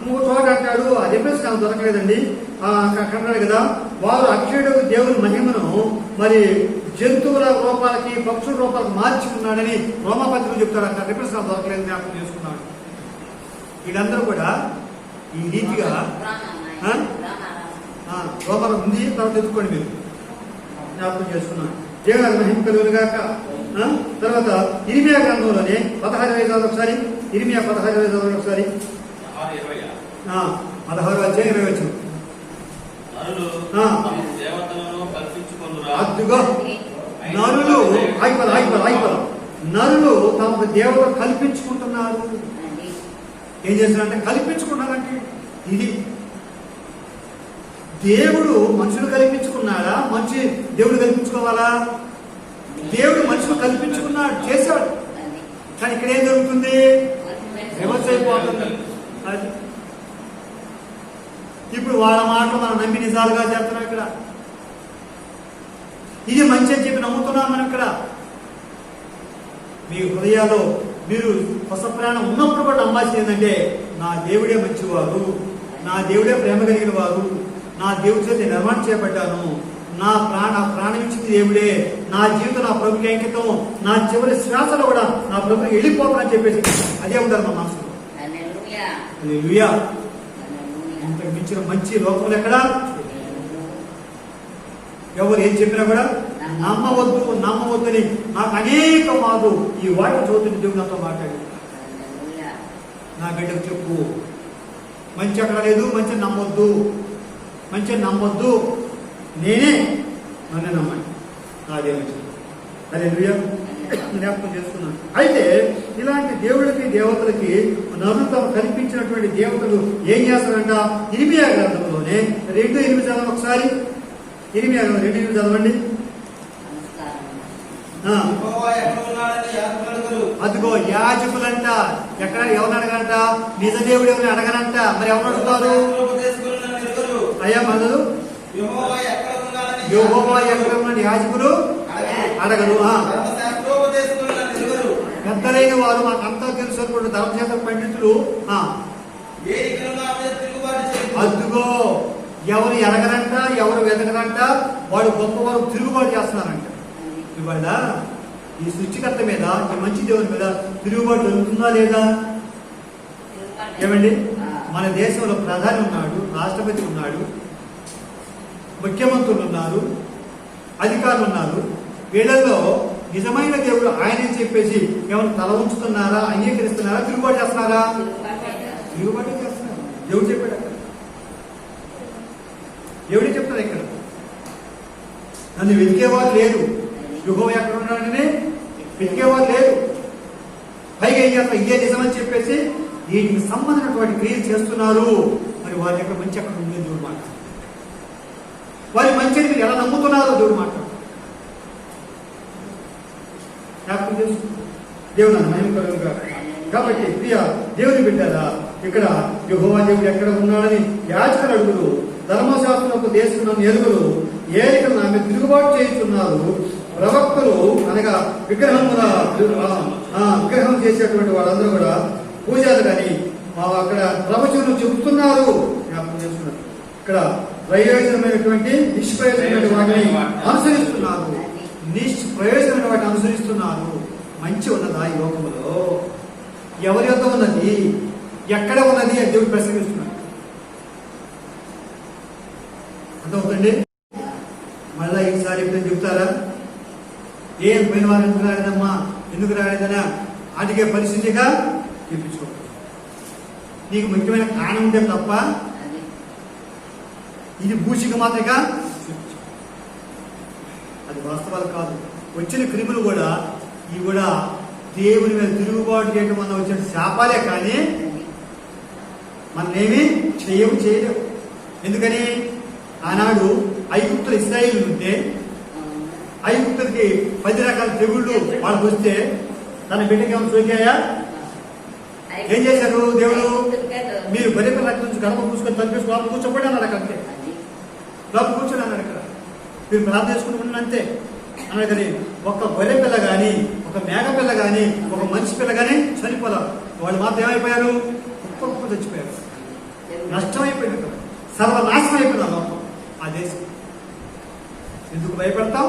ఇంకో చోట అంటాడు, అది చెప్పేసి నాకు దొరకలేదండి, అంటాడు కదా, వారు అక్షయుడు దేవుని మహిమను మరి జంతువుల రూపాలకి పక్షుల రూపాలకు మార్చి ఉన్నాడని రోమపత్రికలు చెప్తాడు. అంట రిఫరెన్స్ నాకు దొరకలేదు, జ్ఞాపకం చేసుకున్నాడు. వీళ్ళందరూ కూడా ఈ రీతిగా రోమం ఉంది, తర్వాత ఎత్తుకోండి మీరు, జ్ఞాపకం చేసుకున్నాను. దేవుని మహిమ కలుగుగాక. తర్వాత ఇరిమియా గ్రంథంలోనే 16:20 ఒకసారి. ఇరిమియా 16:20 ఒకసారి. 16 అధ్యాయం 20 వచ్చిన అద్దుగా నరులు ఆగిపోల నరులు తమ దేవత కల్పించుకుంటున్నారు. ఏం చేస్తున్నారంటే కల్పించుకున్నారంటే ఇది దేవుడు మనుషులు కల్పించుకున్నాడా? మంచి దేవుడు కల్పించుకోవాలా? దేవుడు మనుషులు కల్పించుకున్నాడు, చేశాడు. కానీ ఇక్కడ ఏం జరుగుతుంది? రివర్స్ అయిపోతుంది. ఇప్పుడు వాళ్ళ మాటలు మనం నమ్మి నిజాలుగా చేస్తున్నాం. ఇక్కడ ఇది మంచి అని చెప్పి నమ్ముతున్నాం మనం. ఇక్కడ మీ హృదయాల్లో మీరు కొత్త ప్రాణం ఉన్నప్పుడు కూడా నమ్మాల్సింది ఏంటంటే, నా దేవుడే మంచివారు, నా దేవుడే ప్రేమ కలిగిన వారు, నా దేవుడి చేత నిర్మాణం చేపట్టాను, నా ప్రాణం ఇచ్చింది దేవుడే, నా జీవితం నా ప్రభుకి అంకితం, నా చివరి శ్వాసలో కూడా నా ప్రభుకి వెళ్ళిపోతానని చెప్పేసి అదే ఉంటారు మా మనసులో. ఇంతకు మించిన మంచి లోకంలో ఎక్కడ ఎవరు ఏం చెప్పినా కూడా నమ్మవద్దని నాకు అనేక మాదు ఈ వాటిని చదువుతున్న దేవుడు నాతో మాట్లాడి, నా బిడ్డకు చెప్పు, మంచి అక్కడ లేదు, మంచి నమ్మొద్దు, నేనే నన్ను నమ్మండి, నాదే మంచి. అదే జ్ఞాపకం చేసుకున్నాను. అయితే ఇలాంటి దేవుడికి దేవతలకి నన్ను తాము కల్పించినటువంటి దేవతలు ఏం చేస్తారంట? ఇరిమియా గ్రంథంలోనే 2:8 చదవండి ఒకసారి. ఇరిమియా 2:8 చదవండి. అదిగో యాజకులంట ఎక్కడ ఎవరిని అడగంట? నిజ దేవుడు ఎవరిని అడగనంట. మరి ఎవరు అడుగుతారు? అయ్యా మనదు యెహోవా ఎక్కడ ఉన్నాడు యాజకులు అడగరు. పెద్దలైన వారు మాకంతా తెలుసు ధర్మశాస్త్ర పండితులు అదిగో ఎవరు ఎడగరంట, ఎవరు వెతకరంట, వాడు గొప్పవారు తిరుగుబాటు చేస్తున్నారంట. ఇవాళ ఈ సృష్టికర్త మీద, ఈ మంచి దేవుని మీద తిరుగుబాటు జరుగుతుందా లేదా? ఏమండి? మన దేశంలో ప్రధాని ఉన్నాడు, రాష్ట్రపతి ఉన్నాడు, ముఖ్యమంత్రులు ఉన్నారు, అధికారులు ఉన్నారు. వీళ్ళల్లో నిజమైన దేవుడు ఆయనే చెప్పేసి ఏమైనా తల ఉంచుతున్నారా, అంగీకరిస్తున్నారా, తిరుగుబాటు చేస్తున్నారా? తిరుగుబాటు చేస్తున్నారు. దేవుడు చెప్పాడు అక్కడ, దేవుడే చెప్తాడు ఇక్కడ. నన్ను వెతికేవారు లేరు, యెహోవా ఎక్కడ ఉన్నాడని వెతికేవారు లేరు. పైగా ఏం చేస్తారు, ఇదే నిజమని చెప్పేసి వీటికి సంబంధించినటువంటి క్రియలు చేస్తున్నారు. మరి వారి యొక్క మంచి అక్కడ ఉంది దేవుడు మాట. వారి మంచిని మీరు ఎలా నమ్ముతున్నారో దేవుడు మాట. దేవుడు మహిమకరంగా. కాబట్టి ప్రియ దేవుని బిడ్డారా, ఇక్కడ యెహోవా దేవుడు ఎక్కడ ఉన్నాడని యాజకులు అడుగులు, ధర్మశాస్త్రపు దేశం ఎలుగులు, ఏలికలు ఆమె తిరుగుబాటు చేస్తున్నారు. ప్రవక్తలు అనగా విగ్రహం చేసేటువంటి వాళ్ళందరూ కూడా పూజలు కానీ అక్కడ ప్రవచనం చెబుతున్నారు. జ్ఞాపకం చేసుకున్నారు. ఇక్కడ ప్రయోజనమైనటువంటి నిష్ప్రయోజనమైన వాటిని అనుసరిస్తున్నారు. నిష్ప్రయోజనమైన వాటిని అనుసరిస్తున్నారు. మంచి ఉన్నదా ఈ లోకంలో? ఎవరి యొక్క ఉన్నది, ఎక్కడ ఉన్నది అని దేవుడు ప్రశ్నిస్తున్నాడు. అర్థమవుతుంది. మళ్ళా ఈసారి ఎప్పుడైనా చెప్తారా? ఏం పోయిన వారు ఎందుకు రాలేదమ్మా, ఎందుకు రాలేదనా అడిగే పరిస్థితిగా చూపించుకో. నీకు ముఖ్యమైన కారణం ఉంటే తప్ప ఇది భూషిక మాత్రగా చూపించు. అది వాస్తవాలు కాదు. వచ్చిన క్రిములు కూడా ఇవి కూడా దేవుని మీద తిరుగుబాటు చేయడం వల్ల వచ్చిన శాపాలే కానీ మనమేమీ చేయలేవు. ఎందుకని ఆనాడు ఐగుప్తులు ఇశ్రాయేలు ఉంటే ఐగుప్తులకి 10 రకాల తెగుళ్ళు వాళ్ళకి వస్తే తన బిడ్డకి ఏమైనా సోకాయా? ఏం చేశారు? దేవుడు మీరు బలిపల రక్తం నుంచి గడప పూసుకొని తలిపేసి లోపల కూర్చోబడి అన్నాడు. అక్కడ లోపల కూర్చొని అన్నాడు. ఇక్కడ మీరు ప్రార్థన చేసుకుంటున్నాను అంతే అన్నాడు. కానీ ఒక గొర్రె పిల్ల కానీ, ఒక మేక పిల్ల కానీ, ఒక మనిషి పిల్ల కానీ చనిపోలే. వాళ్ళు మాత్రం ఏమైపోయారు? కుప్ప చచ్చిపోయారు. నష్టమైపోయింది. సర్వనాశనం అయిపోయింది ఆ లోకం, ఆ దేశం. ఎందుకు భయపడతాం?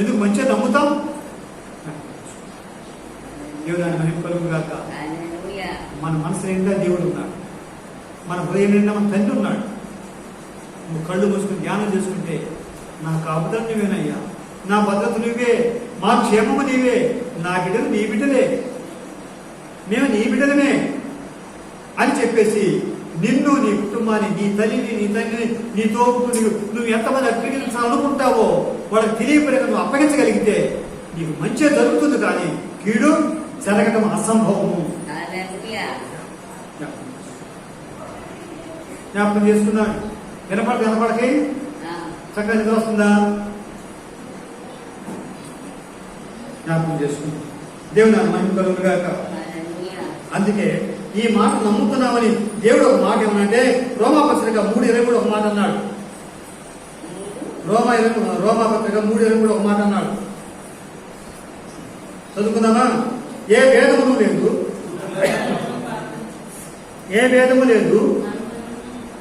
ఎందుకు మంచిగా నమ్ముతాం? దేవుడు ఆయన మహిమ కలుగుగాక. మన మనసు నిండా దేవుడు ఉన్నాడు, మన హృదయం నిండా మన తండ్రి ఉన్నాడు. నువ్వు కళ్ళు మూసుకుని ధ్యానం చేసుకుంటే నా కాపుదలు నువ్వేనయ్యా, నా భద్రత నువ్వే, మా క్షేమము నీవే, నా బిడ్డలు నీ బిడ్డలే, మేము నీ బిడ్డలమే అని చెప్పేసి నిన్ను, నీ కుటుంబాన్ని, నీ తల్లిని, నీ తండ్రిని, నీ తోపుని నువ్వు ఎంతమంది అప్పగించాలనుకుంటావో వాళ్ళకి తెలియపడక నువ్వు అప్పగించగలిగితే నీకు మంచిగా జరుగుతుంది. కానీ కీడు జరగడం అసంభవము. జ్ఞాపకం చేసుకున్నాడు. వినపడకి చక్కగా నిద్ర వస్తుందా? జ్ఞాపకం చేసుకున్నాడు. దేవుని మహిమ కలుగుగాక. అందుకే ఈ మాట నమ్ముతున్నామని దేవుడు ఒక మాట ఏమనంటే రోమాపత్రిక 3:23 ఒక మాట అన్నాడు. రోమాపత్రిక 3:23 ఒక మాట అన్నాడు. చదువుకుందామా? ఏ భేదము లేదు, ఏ భేదము లేదు,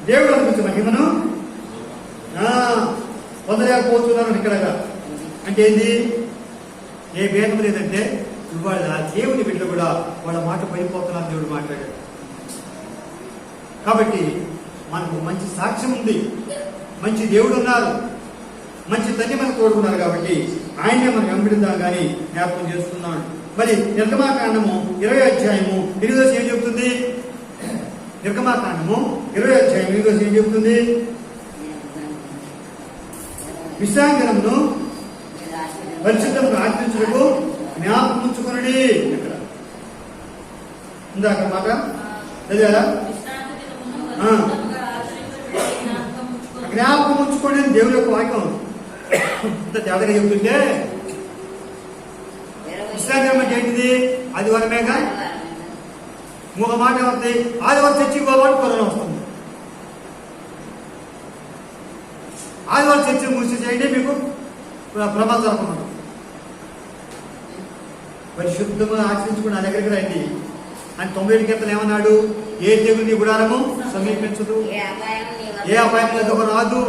దేవుడు అనిపించు మహిమను పొందలేకపోతున్నాను ఇక్కడగా. అంటే ఏంది? ఏ భేదము లేదంటే ఇవాళ దేవుని బిడ్డలు కూడా వాళ్ళ మాట పడిపోతున్నారు. దేవుడు మాట్లాడాడు కాబట్టి మనకు మంచి సాక్ష్యం ఉంది, మంచి దేవుడు ఉన్నారు, మంచి తల్లి మనకు తోడుకున్నారు. కాబట్టి ఆయనే మనం వెంబడిద్దాం కానీ జ్ఞాపకం చేస్తున్నాడు. మరి నిర్గమాకాండము 20వ అధ్యాయము 8వ ఏం చెబుతుంది? నిర్గమాకాండము 20వ అధ్యాయం 8వ ఏం చెబుతుంది? విశ్రాంతిను పరిశుద్ధంగా ఆచరించుటకు జ్ఞాపకం ఉంచుకుని. ఇక్కడ ఇందాక మాట చదివారా? జ్ఞాపకం ఉంచుకోండి అని దేవుని యొక్క వాక్యం ఇంత తేదగా చెబుతుంటే విశ్రాంతి అంటే ఏంటిది? ఆదివారమేగా. ఒక మాట ఏమవుతుంది? ఆదివారం చర్చికి పోవాలి, కరోనా వస్తుంది. ఆదివారం చర్చి మూసి చేయండి, మీకు ప్రమాదం జరగకుండా పరిశుద్ధంగా ఆచరించుకుని నా దగ్గరికి రండి అని 90 కీర్తనలు ఏమన్నాడు? ఏ తెగులు నీ గుడారము సమీపించదు, ఏ అపాయం ఎదుగు రాదు.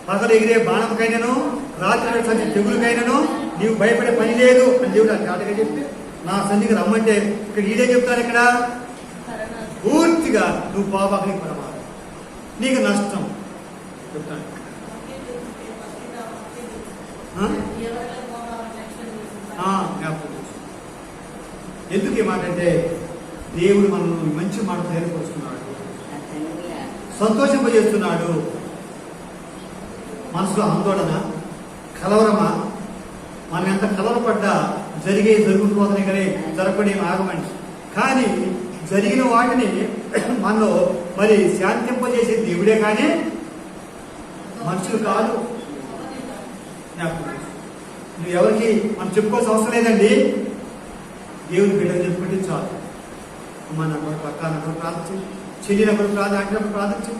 పగలు ఎగిరే బాణంకైనాను, రాత్రి సంచి తెగులకైనాను నీవు భయపడే పని లేదు అని దేవుడు అని కాటగా చెప్పి నా సన్నిధికి రమ్మంటే ఇక్కడ ఈడే చెప్తారు. ఇక్కడ పూర్తిగా నువ్వు పాపాకు నీకు ప్రమాదం, నీకు నష్టం చెప్తాను. ఎందుకు ఈ మాట అంటే దేవుడు మనల్ని మంచి మాట ఏర్పరుచుకున్నాడు, సంతోషింపజేస్తున్నాడు. మనసులో ఆందోళన, కలవరమా, మనం ఎంత కలవరపడ్డా జరుగుతుపోతున్నాయి కానీ జరగకుండా ఆగమండి. కానీ జరిగిన వాటిని మనలో మరి శాంతింపజేసే దేవుడే కానీ మనుషులు కాదు. నువ్వు ఎవరికి మనం చెప్పుకోవాల్సిన అవసరం లేదండి. దేవుని బిడ్డలు చెప్పుకుంటే చాలు. అమ్మ నా కొరకు, అక్క నా కొరకు ప్రార్థించు, చెల్లి నా కొరకు ప్రార్థించినప్పుడు ప్రార్థించు,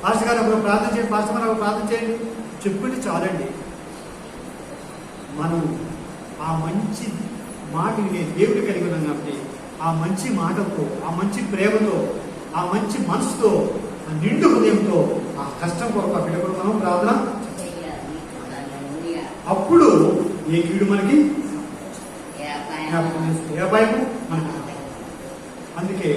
పాస్టర్ గారు ఒకరు ప్రార్థన చేయండి, పాస్టర్ గారు ఒకరు ప్రార్థన చేయండి చెప్పుకుంటే చాలండి. మనం ఆ మంచి మాటని నేను దేవుడు కలిగి ఉన్నాను కాబట్టి ఆ మంచి మాటతో, ఆ మంచి ప్రేమతో, ఆ మంచి మనసుతో, ఆ నిండు హృదయంతో ఆ కష్టం కొరకు ఆ బిడ్డ కొరకు మనం ప్రార్థన, అప్పుడు ఏ కీడు మనకి ఏ అపాయము మనకి. అందుకే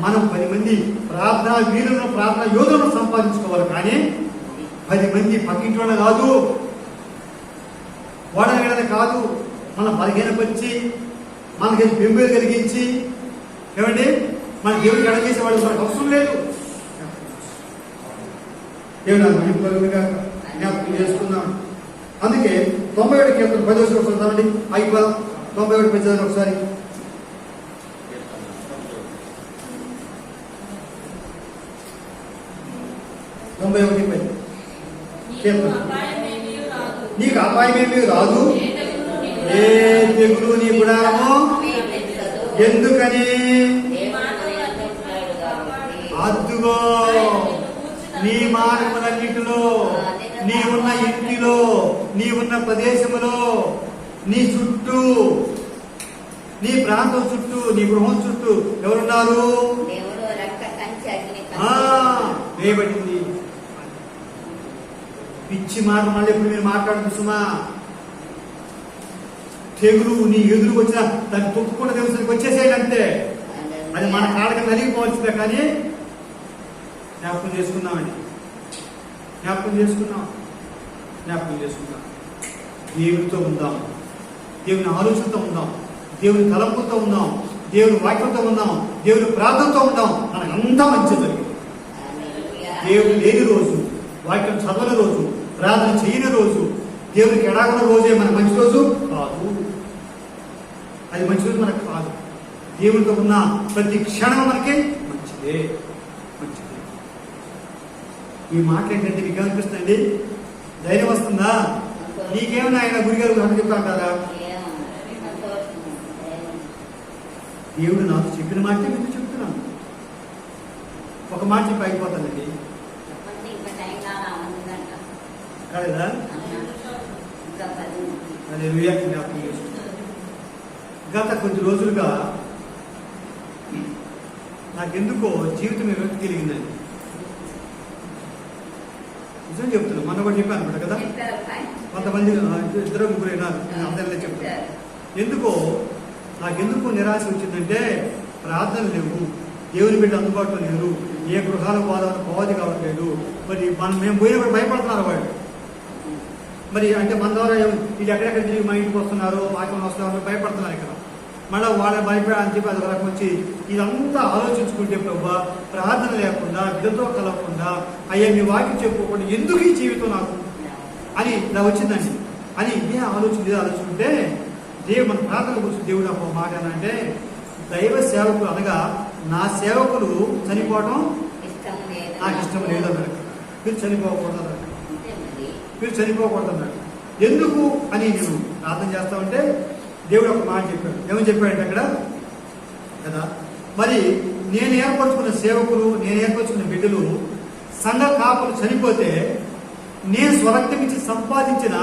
మనం 10 మంది ప్రార్థన వీరులను, ప్రార్థన యోధులను సంపాదించుకోవాలి. కానీ 10 మంది పక్కింటి వాళ్ళ కాదు, వాడగడ కాదు, మన బలహీనపరిచి మనకి బెంబేలు కలిగించి ఏమండి మన దేవుడికి అడగేసే వాళ్ళు మనకు అవసరం లేదు. దేవుడు జ్ఞాపకం చేసుకుందాం. అందుకే 91 కీర్తన 10వ వచనం అయిపో 91 పెంచాలి ఒకసారి. నీకు అపాయమేమీ రాదు, ఏ తెగులు నీ గుడారము ఎందుకని అద్దుగో నీ మార్గములన్నిటిలో, నీ ఉన్న ఇంటిలో, నీ ఉన్న ప్రదేశములో, నీ చుట్టూ, నీ ప్రాంతం చుట్టూ, నీ గృహం చుట్టూ ఎవరున్నారు? వేయబడింది. పిచ్చి మాట మళ్ళీ ఎప్పుడు మీరు మాట్లాడదు సుమా. తెగులు నీ ఎదురు వచ్చిన దాన్ని తొక్కుకుండా దేవుడికి వచ్చేసేయండి అంతే. అది మన కాళ్ళకి నలిగిపోవాల్సిందే. కానీ జ్ఞాపకం చేసుకున్నామండి, జ్ఞాపకం చేసుకున్నాం. దేవునితో ఉందాం, దేవుని ఆలోచనతో ఉందాం, దేవుని తలంపుతో ఉందాం, దేవుని వాక్యంతో ఉందాం, దేవుని ప్రార్థనతో ఉందాం. మనకు అంతా మంచి జరిగింది. దేవుడు లేని రోజు, వాక్యం చదవని రోజు, ప్రార్థన చేయని రోజు, దేవునికి ఎడాగన రోజే మన మంచి రోజు కాదు. అది మంచి రోజు మనకు కాదు. దేవునితో ఉన్న ప్రతి క్షణం మనకి మంచిదే. ఈ మాట ఏంటంటే మీకు ఏమనిపిస్తుందండి? ధైర్యం వస్తుందా? నీకేమన్నా ఆయన గురిగారు చెప్తాను కదా, దేవుడు నాకు చెప్పిన మాట మీకు చెప్తున్నాను. ఒక మాట చెప్పి అయిపోతానండి కాదా? గత కొద్ది రోజులుగా నాకెందుకో జీవితం విరక్తి కలిగిందండి. నిజం చెప్తున్నాను. మొన్న కూడా చెప్పాను అనమాట కదా, కొంతమంది 2-3 అందరిలో చెప్తాను. నాకెందుకు నిరాశ వచ్చిందంటే ప్రార్థన లేవు, దేవుని బిడ్డ అందుబాటులో లేరు, ఏ గృహాల వాదాలు పోవాలి కావట్లేదు. మరి మేము పోయినప్పుడు భయపడుతున్నారు వాళ్ళు. మరి అంటే మన ద్వారా వీళ్ళు ఎక్కడెక్కడ తిరిగి మా ఇంటికి వస్తున్నారు, వాక్యం వస్తున్నారు, భయపడుతున్నారు ఇక్కడ. మళ్ళీ వాళ్ళ భయపడాలని చెప్పి అది వరకు వచ్చి ఇదంతా ఆలోచించుకుంటే ప్రభా ప్రార్థన లేకుండా, బిడ్డతో కలవకుండా, అయ్యా మీ వాక్యం చెప్పుకోకుండా ఎందుకు ఈ జీవితం నాకు అని ఇలా వచ్చిందండి అని ఇదే ఆలోచించుకుంటే దేవుడు మన ప్రార్థన గురించి దేవుడు నాకు మాట అంటే, దైవ సేవకులు అనగా నా సేవకులు చనిపోవడం నాకు ఇష్టం లేదన్నాడు. మీరు చనిపోకూడదు అన్నాడు. ఎందుకు అని నేను ప్రార్థన చేస్తామంటే దేవుడు ఒక మాట చెప్పాడు. ఏమని చెప్పాడంటే అక్కడ కదా, మరి నేను ఏర్పరచుకున్న సేవకులు, నేను ఏర్పరచుకున్న బిడ్డలు, సంఘ కాపులు చనిపోతే నేను స్వరక్తం ఇచ్చి సంపాదించిన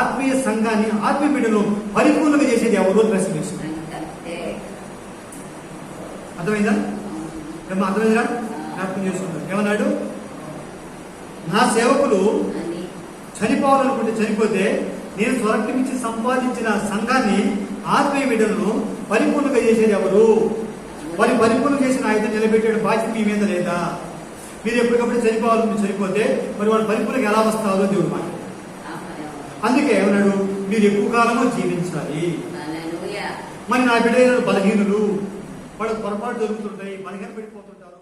ఆత్మీయ సంఘాన్ని, ఆత్మీయ బిడ్డలు పరిపూర్ణంగా చేసేది ఎవరో ప్రశ్న వేసింది. అర్థమైందా? జ్ఞాపకం చేసుకుంటారు. ఏమన్నాడు? నా సేవకులు చనిపోవాలనుకుంటే చనిపోతే నేను స్వరక్తం ఇచ్చి సంపాదించిన సంఘాన్ని, ఆత్మీయ బిడ్డలను పరిపూర్ణంగా చేసేది ఎవరు? వారి పరిపూర్ణం చేసిన ఆయుధం నిలబెట్టే బాధ్యత మీ మీద లేదా? మీరు ఎప్పటికప్పుడు చనిపోవాలి, మీరు చనిపోతే మరి వాడు పరిపూర్ణంగా ఎలా వస్తారో దేవుడు మాట. అందుకే ఏమన్నాడు, మీరు ఎక్కువ కాలము జీవించాలి. మరి నా బిడ్డ బలహీనులు, వాళ్ళు పొరపాటు జరుగుతుంటాయి, బలహీన పడిపోతుంటారు.